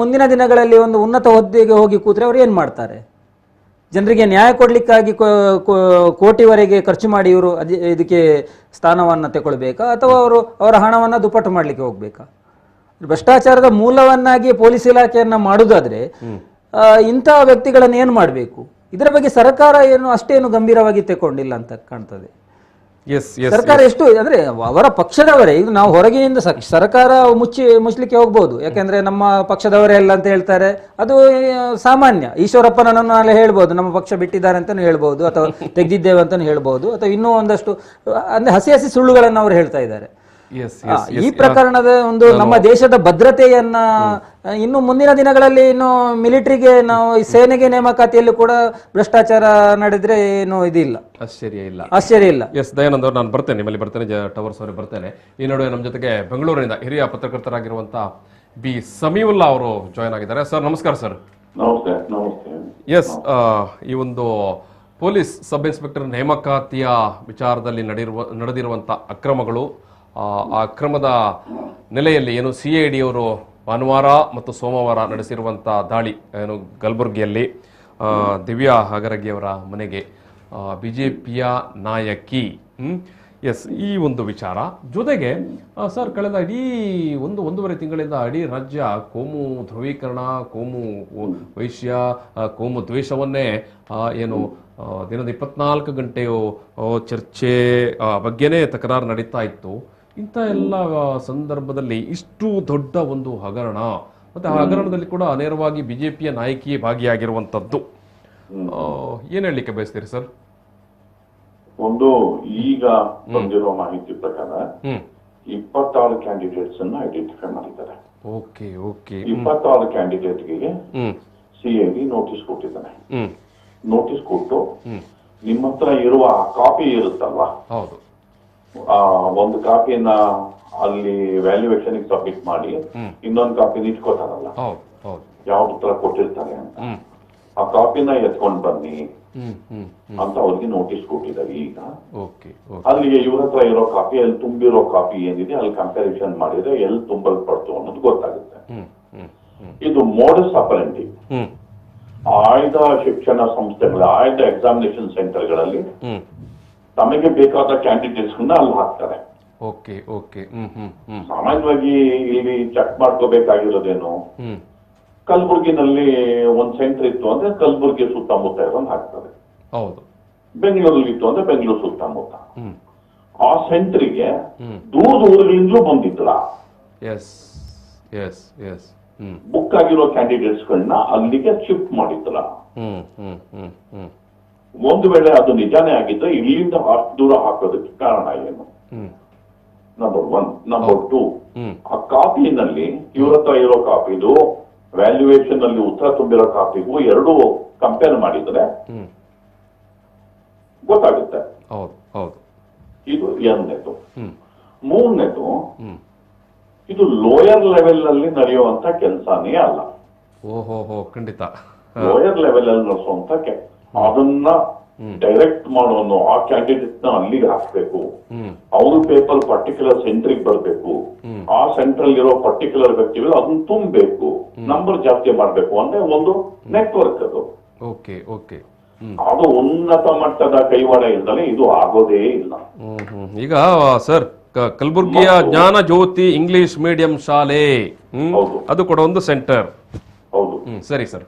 ಮುಂದಿನ ದಿನಗಳಲ್ಲಿ ಒಂದು ಉನ್ನತ ಹುದ್ದೆಗೆ ಹೋಗಿ ಕೂತ್ರೆ ಅವ್ರು ಏನ್ ಮಾಡ್ತಾರೆ? ಜನರಿಗೆ ನ್ಯಾಯ ಕೊಡ್ಲಿಕ್ಕಾಗಿ ಕೋಟಿವರೆಗೆ ಖರ್ಚು ಮಾಡಿ ಇವರು ಇದಕ್ಕೆ ಸ್ಥಾನವನ್ನ ತಗೊಳ್ಬೇಕಾ ಅಥವಾ ಅವರ ಹಣವನ್ನ ದುಪ್ಪಟ್ಟು ಮಾಡ್ಲಿಕ್ಕೆ ಹೋಗ್ಬೇಕಾ? ಭ್ರಷ್ಟಾಚಾರದ ಮೂಲವನ್ನಾಗಿ ಪೊಲೀಸ್ ಇಲಾಖೆಯನ್ನ ಮಾಡುದಾದ್ರೆ ಇಂತಹ ವ್ಯಕ್ತಿಗಳನ್ನ ಏನ್ ಮಾಡ್ಬೇಕು? ಇದರ ಬಗ್ಗೆ ಸರ್ಕಾರ ಅಷ್ಟೇನು ಗಂಭೀರವಾಗಿ ತಗೊಂಡಿಲ್ಲ ಅಂತ ಕಾಣ್ತದೆ. ಸರ್ಕಾರ ಎಷ್ಟು ಅಂದ್ರೆ ಅವರ ಪಕ್ಷದವರೇ, ಈಗ ನಾವು ಹೊರಗಿನಿಂದ ಸರ್ಕಾರ ಮುಚ್ಚಲಿಕ್ಕೆ ಹೋಗ್ಬೋದು, ಯಾಕೆಂದ್ರೆ ನಮ್ಮ ಪಕ್ಷದವರೇ ಎಲ್ಲ ಅಂತ ಹೇಳ್ತಾರೆ, ಅದು ಸಾಮಾನ್ಯ. ಈಶ್ವರಪ್ಪನನ್ನು ನಾಳೆ ಹೇಳ್ಬೋದು ನಮ್ಮ ಪಕ್ಷ ಬಿಟ್ಟಿದ್ದಾರೆ ಅಂತಾನು ಹೇಳ್ಬೋದು, ಅಥವಾ ತೆಗೆದಿದ್ದೇವೆ ಅಂತಾನು ಹೇಳ್ಬೋದು, ಅಥವಾ ಇನ್ನೂ ಒಂದಷ್ಟು ಅಂದ್ರೆ ಹಸಿ ಸುಳ್ಳುಗಳನ್ನು ಅವರು ಹೇಳ್ತಾ ಇದ್ದಾರೆ. ಈ ಪ್ರಕರಣದ ಒಂದು ನಮ್ಮ ದೇಶದ ಭದ್ರತೆಯನ್ನ ಇನ್ನು ಮುಂದಿನ ದಿನಗಳಲ್ಲಿ ಇನ್ನು ಮಿಲಿಟರಿಗೆ ನಾವು ಸೇನೆಗೆ ನೇಮಕಾತಿಯಲ್ಲಿ ಕೂಡ ಭ್ರಷ್ಟಾಚಾರ ನಡೆದ್ರೆ ಏನು ಇದಿಲ್ಲ, ಆಶ್ಚರ್ಯ ಇಲ್ಲ. ಎಸ್ ದಯಾನಂದ್ ಅವರು, ನಾನು ಬರ್ತೇನೆ ನಿಮ್ಮಲ್ಲಿ ಬರ್ತೇನೆ, ಟವರ್ಸ್ ಅವರಿಗೆ ಬರ್ತೇನೆ. ಈ ನಡುವೆ ನಮ್ಮ ಜೊತೆಗೆ ಬೆಂಗಳೂರಿನಿಂದ ಹಿರಿಯ ಪತ್ರಕರ್ತರಾಗಿರುವಂತ ಬಿ ಸಮೀವುಲ್ಲಾ ಅವರು ಜಾಯ್ನ್ ಆಗಿದ್ದಾರೆ. ಸರ್ ನಮಸ್ಕಾರ. ಸರ್ ಎಸ್, ಈ ಒಂದು ಪೊಲೀಸ್ ಸಬ್ ಇನ್ಸ್ಪೆಕ್ಟರ್ ನೇಮಕಾತಿಯ ವಿಚಾರದಲ್ಲಿ ನಡೆದಿರುವಂತ ಅಕ್ರಮಗಳು, ಆ ಅಕ್ರಮದ ನೆಲೆಯಲ್ಲಿ CID ಅವರು ಭಾನುವಾರ ಮತ್ತು ಸೋಮವಾರ ನಡೆಸಿರುವಂಥ ದಾಳಿ ಕಲಬುರಗಿಯಲ್ಲಿ ದಿವ್ಯಾ ಹಗರಗಿಯವರ ಮನೆಗೆ BJPಯ ನಾಯಕಿ ಎಸ್, ಈ ಒಂದು ವಿಚಾರ ಜೊತೆಗೆ ಸರ್, ಕಳೆದ ಒಂದೂವರೆ ತಿಂಗಳಿಂದ ಇಡೀ ರಾಜ್ಯ ಕೋಮು ಧ್ರುವೀಕರಣ, ಕೋಮು ವೈಶ್ಯ, ಕೋಮು ದ್ವೇಷವನ್ನೇ ಏನು ದಿನದ 24 ಗಂಟೆಯು ಚರ್ಚೆ ಬಗ್ಗೆನೇ ತಕರಾರು ನಡೀತಾ ಇತ್ತು. ಇಂಥ ಎಲ್ಲ ಸಂದರ್ಭದಲ್ಲಿ ಇಷ್ಟು ದೊಡ್ಡ ಒಂದು ಹಗರಣ, ಮತ್ತೆ ಆ ಹಗರಣದಲ್ಲಿ ಕೂಡ ನೇರವಾಗಿ ಬಿಜೆಪಿಯ ನಾಯಕಿಯೇ ಭಾಗಿಯಾಗಿರುವಂತದ್ದು, ಏನ್ ಹೇಳಲಿಕ್ಕೆ ಬಯಸ್ತೀರಿ ಸರ್? ಒಂದು ಈಗ ಬಂದಿರೋ ಮಾಹಿತಿ ಪ್ರಕಾರ 26 ಕ್ಯಾಂಡಿಡೇಟ್ಸ್ ಅನ್ನ ಐಡೆಂಟಿಫೈ ಮಾಡಿದ್ದಾರೆ. ಓಕೆ ಓಕೆ 26 ಕ್ಯಾಂಡಿಡೇಟ್ಗೆ ಸಿಐಡಿ ನೋಟಿಸ್ ಕೊಟ್ಟಿದ್ದಾನೆ. ನೋಟಿಸ್ ಕೊಟ್ಟು ನಿಮ್ಮ ಹತ್ರ ಇರುವ ಕಾಪಿ ಇರುತ್ತಲ್ವಾ, ಹೌದು, ಒಂದು ಕಾಪಿಯನ್ನ ಅಲ್ಲಿ ವ್ಯಾಲ್ಯೂಯೇಷನ್ ಸಬ್ಮಿಟ್ ಮಾಡಿ ಇನ್ನೊಂದು ಕಾಪಿನ ಇಟ್ಕೋತಾರಲ್ಲ, ಯಾವ್ದು ತರ ಕೊಟ್ಟಿರ್ತಾರೆ ಅಂತ, ಆ ಕಾಪಿನ ಎತ್ಕೊಂಡ್ ಬನ್ನಿ ಅಂತ ಅವ್ರಿಗೆ ನೋಟಿಸ್ ಕೊಟ್ಟಿದ್ದಾರೆ. ಈಗ ಅಲ್ಲಿಗೆ ಇವ್ರ ಹತ್ರ ಇರೋ ಕಾಪಿ, ಅಲ್ಲಿ ತುಂಬಿರೋ ಕಾಪಿ ಏನಿದೆ ಅಲ್ಲಿ ಕಂಪ್ಯಾರಿಸನ್ ಮಾಡಿದ್ರೆ ಎಲ್ಲಿ ತುಂಬಲ್ಪಡ್ತು ಅನ್ನೋದು ಗೊತ್ತಾಗುತ್ತೆ. ಇದು ಮೋಡಸ್ ಆಪರೆಂಡಿ ಆಯ್ದ ಶಿಕ್ಷಣ ಸಂಸ್ಥೆಗಳ, ಆಯ್ದ ಎಕ್ಸಾಮಿನೇಷನ್ ಸೆಂಟರ್ಗಳಲ್ಲಿ ತಮಗೆ ಬೇಕಾದ ಕ್ಯಾಂಡಿಡೇಟ್ಸ್ ಅಲ್ಲಿ ಹಾಕ್ತಾರೆ. ಸಾಮಾನ್ಯವಾಗಿ ಇಲ್ಲಿ ಚೆಕ್ ಮಾಡ್ಕೋಬೇಕಾಗಿರೋದೇನು, ಕಲಬುರ್ಗಿನಲ್ಲಿ ಒಂದ್ ಸೆಂಟರ್ ಇತ್ತು ಅಂದ್ರೆ ಕಲಬುರ್ಗಿ ಸುತ್ತಮುತ್ತ ಇರೋನ್ ಹಾಕ್ತಾರೆ. ಬೆಂಗಳೂರಲ್ಲಿ ಇತ್ತು ಅಂದ್ರೆ ಬೆಂಗಳೂರು ಸುತ್ತಮುತ್ತ. ಆ ಸೆಂಟರ್ಗೆ ದೂರದಿಂದಲೂ ಬಂದಿದ್ರ ಬುಕ್ ಆಗಿರೋ ಕ್ಯಾಂಡಿಡೇಟ್ಸ್ ಗಳನ್ನ ಅಲ್ಲಿಗೆ ಶಿಫ್ಟ್ ಮಾಡಿದ್ರ. ಒಂದು ವೇಳೆ ಅದು ನಿಜಾನೇ ಆಗಿದ್ರೆ ಇಲ್ಲಿಂದ ಅಷ್ಟು ದೂರ ಹಾಕೋದಕ್ಕೆ ಕಾರಣ ಏನು? ನಂಬರ್ 1. ನಂಬರ್ 2, ಆ ಕಾಪಿನಲ್ಲಿ ಇವ್ರ ಹತ್ರ ಇರೋ ಕಾಪಿದು ವ್ಯಾಲ್ಯೂಯೇಷನ್ ಅಲ್ಲಿ ಉತ್ತರ ತುಂಬಿರೋ ಕಾಪಿಗೂ ಎರಡು ಕಂಪೇರ್ ಮಾಡಿದ್ರೆ ಗೊತ್ತಾಗುತ್ತೆ. ಇದು ಎರಡನೇದು. ಮೂರನೇದು, ಇದು ಲೋಯರ್ ಲೆವೆಲ್ ಅಲ್ಲಿ ನಡೆಯುವಂತ ಕೆಲಸನೇ ಅಲ್ಲ. ಖಂಡಿತ ಲೋಯರ್ ಲೆವೆಲ್ ಅಲ್ಲಿ ನಡೆಸುವಂತ ಅದನ್ನ ಡೈರೆಕ್ಟ್ ಮಾಡೋನು ಆ ಕ್ಯಾಂಡಿಡೇಟ್ ನ ಅಲ್ಲಿಗೆ ಹಾಕ್ಬೇಕು. ಅವ್ರ ಪೇಪರ್ ಪರ್ಟಿಕ್ಯುಲರ್ ಸೆಂಟ್ರಿಗೆ ಬರ್ಬೇಕು. ಆ ಸೆಂಟ್ರಲ್ ಇರೋ ಪರ್ಟಿಕ್ಯುಲರ್ ವ್ಯಕ್ತಿಗಳು ಅದನ್ನ ತುಂಬಬೇಕು, ನಂಬರ್ ಜಾಸ್ತಿ ಮಾಡ್ಬೇಕು ಅಂದ್ರೆ ಒಂದು ನೆಟ್ವರ್ಕ್ ಅದು. ಅದು ಉನ್ನತ ಮಟ್ಟದ ಕೈವಾಡ ಇಲ್ದಲೆ ಇದು ಆಗೋದೇ ಇಲ್ಲ. ಈಗ ಸರ್, ಕಲಬುರ್ಗಿಯ ಜ್ಞಾನ ಜ್ಯೋತಿ ಇಂಗ್ಲಿಷ್ ಮೀಡಿಯಂ ಶಾಲೆ, ಅದು ಕೂಡ ಒಂದು ಸೆಂಟರ್. ಹೌದು, ಸರಿ ಸರ್,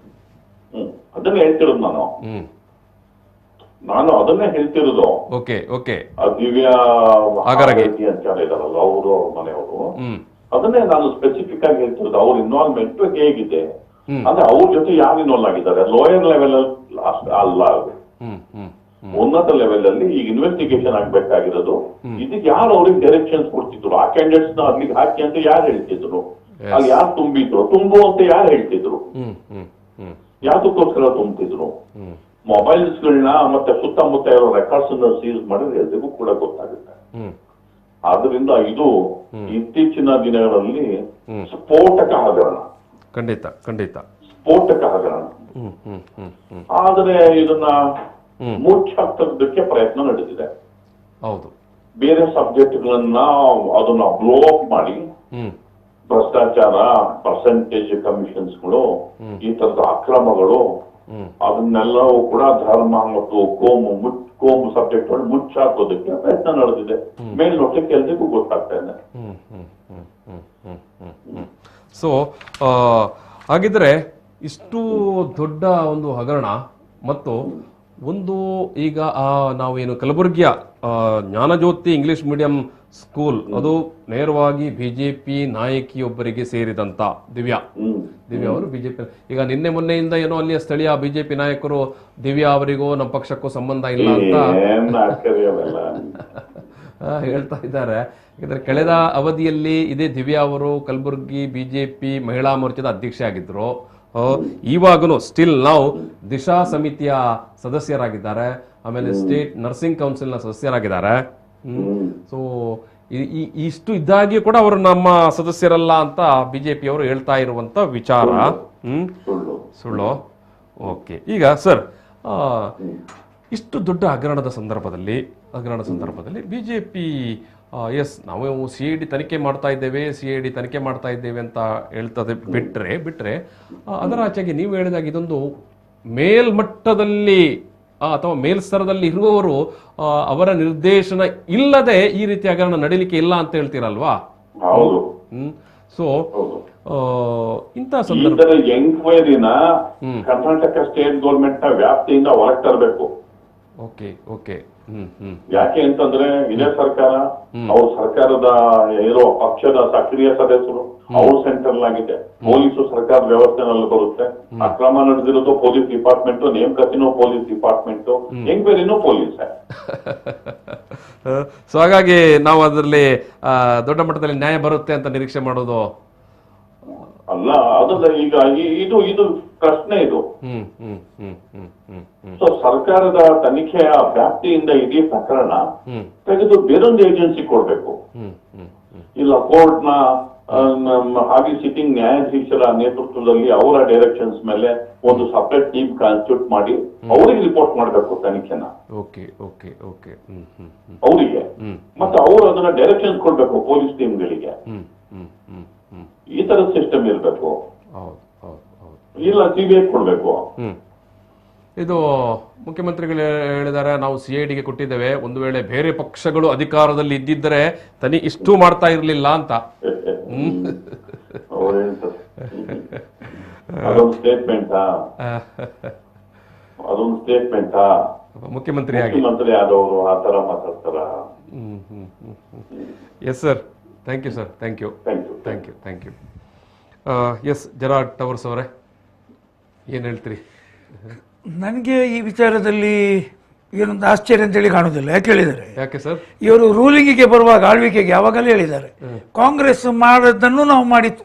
ಅದನ್ನ ಹೇಳ್ತಿರೋದು ನಾನು ಅದನ್ನೇ ಹೇಳ್ತಿರೋದು. ದಿವ್ಯಾ ಅಂತ ಇದಾರಲ್ಲ ಅವರು, ಅವ್ರ ಮನೆಯವರು, ಅದನ್ನೇ ನಾನು ಸ್ಪೆಸಿಫಿಕ್ ಆಗಿ ಹೇಳ್ತಿರೋದು. ಅವ್ರ ಇನ್ವಾಲ್ವ್ಮೆಂಟ್ ಹೇಗಿದೆ ಅಂದ್ರೆ ಅವ್ರ ಜೊತೆ ಯಾರು ಇನ್ವಾಲ್ವ್ ಆಗಿದ್ದಾರೆ. ಲೋಯರ್ ಲೆವೆಲ್ ಅಲ್ಲ, ಉನ್ನತ ಲೆವೆಲ್ ಅಲ್ಲಿ ಈಗ ಇನ್ವೆಸ್ಟಿಗೇಷನ್ ಆಗ್ಬೇಕಾಗಿರೋದು. ಇದಕ್ಕೆ ಯಾರು ಅವ್ರಿಗೆ ಡೈರೆಕ್ಷನ್ಸ್ ಕೊಡ್ತಿದ್ರು, ಆ ಕ್ಯಾಂಡಿಡೇಟ್ಸ್ ನ ಅಲ್ಲಿಗೆ ಹಾಕಿ ಅಂತ ಯಾರು ಹೇಳ್ತಿದ್ರು, ಅಲ್ಲಿ ಯಾರು ತುಂಬಿದ್ರು, ತುಂಬು ಅಂತ ಯಾರು ಹೇಳ್ತಿದ್ರು, ಯಾತಕ್ಕೋಸ್ಕರ ತುಂಬ್ತಿದ್ರು. ಮೊಬೈಲ್ಸ್ ಗಳನ್ನ ಮತ್ತೆ ಸುತ್ತಮುತ್ತ ಇರೋ ರೆಕಾರ್ಡ್ಸ್ ಅನ್ನ ಸೀಸ್ ಮಾಡಿದ್ರೆ ಎಲ್ರಿಗೂ ಕೂಡ ಗೊತ್ತಾಗುತ್ತೆ. ಆದ್ರಿಂದ ಇದು ಇತ್ತೀಚಿನ ದಿನಗಳಲ್ಲಿ ಸ್ಫೋಟಕ ಹಗರಣ, ಸ್ಫೋಟಕ ಹಗರಣ. ಆದ್ರೆ ಇದನ್ನ ಮುಚ್ಚಾಕ್ತಕ್ಕೆ ಪ್ರಯತ್ನ ನಡೆದಿದೆ. ಬೇರೆ ಸಬ್ಜೆಕ್ಟ್ಗಳನ್ನ ಅದನ್ನ ಬ್ಲೋ ಅಪ್ ಮಾಡಿ ಭ್ರಷ್ಟಾಚಾರ, ಪರ್ಸೆಂಟೇಜ್ ಕಮಿಷನ್ಸ್ಗಳು, ಈ ತರದ ಅಕ್ರಮಗಳು, ಅದನ್ನೆಲ್ಲವೂ ಕೂಡ ಧರ್ಮ ಮತ್ತು ಕೋಮು ಸಬ್ಜೆಕ್ಟ್ ಮುಚ್ಚಾಕೋದಕ್ಕೆ ಪ್ರಯತ್ನ ನಡೆದಿದೆ. ಮೇಲ್ನೋಟಕ್ಕೆ ಎಲ್ರಿಗೂ ಗೊತ್ತಾಗ್ತಾ ಇದೆ. ಸೊ ಹಾಗಿದ್ರೆ ಇಷ್ಟು ದೊಡ್ಡ ಒಂದು ಹಗರಣ ಮತ್ತು ಒಂದು ಈಗ ನಾವೇನು ಕಲಬುರಗಿಯ ಜ್ಞಾನಜ್ಯೋತಿ ಇಂಗ್ಲಿಷ್ ಮೀಡಿಯಂ ಸ್ಕೂಲ್, ಅದು ನೇರವಾಗಿ ಬಿಜೆಪಿ ನಾಯಕಿಯೊಬ್ಬರಿಗೆ ಸೇರಿದಂತ ದಿವ್ಯಾ ಅವರು ಬಿಜೆಪಿ. ಈಗ ನಿನ್ನೆ ಮೊನ್ನೆಯಿಂದ ಏನೋ ಅಲ್ಲಿಯ ಸ್ಥಳೀಯ ಬಿಜೆಪಿ ನಾಯಕರು ದಿವ್ಯಾ ಅವರಿಗೂ ನಮ್ಮ ಪಕ್ಷಕ್ಕೂ ಸಂಬಂಧ ಇಲ್ಲ ಅಂತ ಹೇಳ್ತಾ ಇದ್ದಾರೆ. ಯಾಕಂದ್ರೆ ಕಳೆದ ಅವಧಿಯಲ್ಲಿ ಇದೇ ದಿವ್ಯಾ ಅವರು ಕಲಬುರಗಿ ಬಿಜೆಪಿ ಮಹಿಳಾ ಮೋರ್ಚಾದ ಅಧ್ಯಕ್ಷೆ ಆಗಿದ್ರು. ಇವಾಗನು ಸ್ಟಿಲ್ ನಾವು ದಿಶಾ ಸಮಿತಿಯ ಸದಸ್ಯರಾಗಿದ್ದಾರೆ, ಆಮೇಲೆ ಸ್ಟೇಟ್ ನರ್ಸಿಂಗ್ ಕೌನ್ಸಿಲ್ ನ ಸದಸ್ಯರಾಗಿದ್ದಾರೆ. ಸೊ ಇಷ್ಟು ಇದ್ದಾಗಿಯೂ ಕೂಡ ಅವರು ನಮ್ಮ ಸದಸ್ಯರಲ್ಲ ಅಂತ ಬಿಜೆಪಿ ಅವರು ಹೇಳ್ತಾ ಇರುವಂತ ವಿಚಾರ ಸುಳ್ಳು. ಓಕೆ, ಈಗ ಸರ್, ಇಷ್ಟು ದೊಡ್ಡ ಹಗರಣದ ಸಂದರ್ಭದಲ್ಲಿ ಬಿಜೆಪಿ ಎಸ್ ನಾವು CID ತನಿಖೆ ಮಾಡ್ತಾ ಇದ್ದೇವೆ ಅಂತ ಹೇಳ್ತದೆ ಬಿಟ್ರೆ ಅದರ ಆಚೆಗೆ ನೀವು ಹೇಳಿದಾಗ ಇದೊಂದು ಮೇಲ್ಮಟ್ಟದಲ್ಲಿ ಅಥವಾ ಮೇಲ್ಸ್ತರದಲ್ಲಿ ಇರುವವರು ಅವರ ನಿರ್ದೇಶನ ಇಲ್ಲದೆ ಈ ರೀತಿ ಹಗರಣ ನಡೀಲಿಕ್ಕೆ ಇಲ್ಲ ಅಂತ ಹೇಳ್ತೀರಲ್ವಾ? ಹೌದು. ಸೊ ಇಂಥ ಸಂದರ್ಭ ಎಂಕ್ವೈರಿನ ಕರ್ನಾಟಕ ಸ್ಟೇಟ್ ಗೌರ್ಮೆಂಟ್ ನ ವ್ಯಾಪ್ತಿಯಿಂದ ಹೊರಗೆ ತರಬೇಕು. Okay okay. ಯಾಕೆ ಅಂತಂದ್ರೆ ಇದೇ ಸರ್ಕಾರ, ಅವ್ರ ಸರ್ಕಾರದ ಇರೋ ಪಕ್ಷದ ಸಕ್ರಿಯ ಸದಸ್ಯರು, ಅವ್ರ ಸೆಂಟ್ರಲ್ ಆಗಿದೆ. ಪೊಲೀಸು ಸರ್ಕಾರದ ವ್ಯವಸ್ಥೆನಲ್ಲಿ ಬರುತ್ತೆ. ಅಕ್ರಮ ನಡೆದಿರೋದು ಪೊಲೀಸ್ ಡಿಪಾರ್ಟ್ಮೆಂಟ್, ನೇಮಕಾತಿನೂ ಪೊಲೀಸ್ ಡಿಪಾರ್ಟ್ಮೆಂಟ್, ಎಂಕ್ವೈರಿನೂ ಪೊಲೀಸ್. ಸೊ ಹಾಗಾಗಿ ನಾವು ಅದರಲ್ಲಿ ದೊಡ್ಡ ಮಟ್ಟದಲ್ಲಿ ನ್ಯಾಯ ಬರುತ್ತೆ ಅಂತ ನಿರೀಕ್ಷೆ ಮಾಡೋದು ಅಲ್ಲ. ಅದಲ್ಲ, ಈಗ ಇದು ಇದು ಪ್ರಶ್ನೆ ಇದು. ಸೊ ಸರ್ಕಾರದ ತನಿಖೆಯ ವ್ಯಾಪ್ತಿಯಿಂದ ಇಡೀ ಪ್ರಕರಣ ತೆಗೆದು ಬೇರೊಂದು ಏಜೆನ್ಸಿ ಕೊಡ್ಬೇಕು. ಇಲ್ಲ ಕೋರ್ಟ್ ನ ಹಾಗೆ ಸಿಟ್ಟಿಂಗ್ ನ್ಯಾಯಾಧೀಶರ ನೇತೃತ್ವದಲ್ಲಿ ಅವರ ಡೈರೆಕ್ಷನ್ಸ್ ಮೇಲೆ ಒಂದು ಸಪರೇಟ್ ಟೀಮ್ ಕಾನ್ಸ್ಟಿಟ್ಯೂಟ್ ಮಾಡಿ ಅವರಿಗೆ ರಿಪೋರ್ಟ್ ಮಾಡಬೇಕು ತನಿಖೆನ. ಅವರಿಗೆ ಮತ್ತೆ ಅವರು ಅದನ್ನ ಡೈರೆಕ್ಷನ್ಸ್ ಕೊಡ್ಬೇಕು ಪೊಲೀಸ್ ಟೀಮ್ಗಳಿಗೆ. ಈ ತರದ ಸಿಸ್ಟಮ್ ಇರಬೇಕು. ಇಲ್ಲ ಸಿಬಿಐ ಕೊಡ್ಬೇಕು. ಇದು ಮುಖ್ಯಮಂತ್ರಿಗಳು ಹೇಳಿದ್ದಾರೆ, ನಾವು CIDಗೆ ಕೊಟ್ಟಿದ್ದೇವೆ, ಒಂದು ವೇಳೆ ಬೇರೆ ಪಕ್ಷಗಳು ಅಧಿಕಾರದಲ್ಲಿ ಇದ್ದಿದ್ದರೆ ಇಷ್ಟು ಮಾಡ್ತಾ ಇರ್ಲಿಲ್ಲ ಅಂತ. ಅದೊಂದು ಸ್ಟೇಟ್ಮೆಂಟಾ? ಅದೊಂದು ಸ್ಟೇಟ್ಮೆಂಟಾ? ಮುಖ್ಯಮಂತ್ರಿ ಆದವರು ಆ ತರ ಮಾತಾಡ್ತಾರ? Yes sir, thank you sir, thank you. Yes ಜೆರಾರ್ಡ್ ಟವರ್ಸ್ ಅವರೇ, ಏನು ಹೇಳ್ತೀರಿ? ನನಗೆ ಈ ವಿಚಾರದಲ್ಲಿ ಏನೊಂದು ಆಶ್ಚರ್ಯ ಅಂತೇಳಿ ಕಾಣುವುದಿಲ್ಲ. ಯಾಕೆ ಹೇಳಿದ್ದಾರೆ? ಯಾಕೆ ಸರ್? ಇವರು ರೂಲಿಂಗಿಗೆ ಬರುವಾಗ, ಆಳ್ವಿಕೆಗೆ ಯಾವಾಗಲೇ ಹೇಳಿದ್ದಾರೆ ಕಾಂಗ್ರೆಸ್ ಮಾಡೋದನ್ನು ನಾವು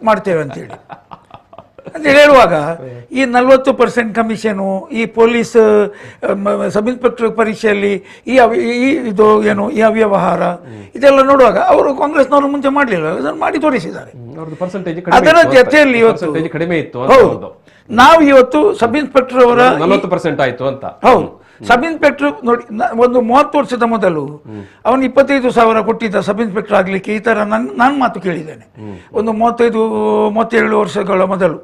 ಮಾಡ್ತೇವೆ ಅಂತೇಳಿ. ಅಂತ ಹೇಳುವಾಗ ಈ 40% ಕಮಿಷನು, ಈ ಪೊಲೀಸ್ ಸಬ್ ಇನ್ಸ್ಪೆಕ್ಟರ್ ಪರೀಕ್ಷೆಯಲ್ಲಿ ಇದು ಏನು ಈ ಅವ್ಯವಹಾರ ಇದೆಲ್ಲ ನೋಡುವಾಗ ಅವರು ಕಾಂಗ್ರೆಸ್ನವರು ಮುಂಚೆ ಮಾಡಲಿಲ್ಲ, ಅದನ್ನು ಮಾಡಿ ತೋರಿಸಿದ್ದಾರೆ. ಅದರ ಜೊತೆಯಲ್ಲಿ ಇವತ್ತು ಕಡಿಮೆ ಇತ್ತು. ಹೌದು, ನಾವು ಇವತ್ತು ಸಬ್ ಇನ್ಸ್ಪೆಕ್ಟರ್ ಅವರ 40% ಆಯ್ತು ಅಂತ. ಹೌದು, ಸಬ್ ಇನ್ಸ್ಪೆಕ್ಟರ್ ನೋಡಿ, ಒಂದು 30 ವರ್ಷದ ಮೊದಲು ಅವನು 25,000 ಕೊಟ್ಟಿದ್ದ ಸಬ್ ಇನ್ಸ್ಪೆಕ್ಟರ್ ಆಗ್ಲಿಕ್ಕೆ. ಈ ತರ ನಾನು ಮಾತು ಕೇಳಿದ್ದೇನೆ. ಒಂದು 35-37 ವರ್ಷಗಳ ಮೊದಲು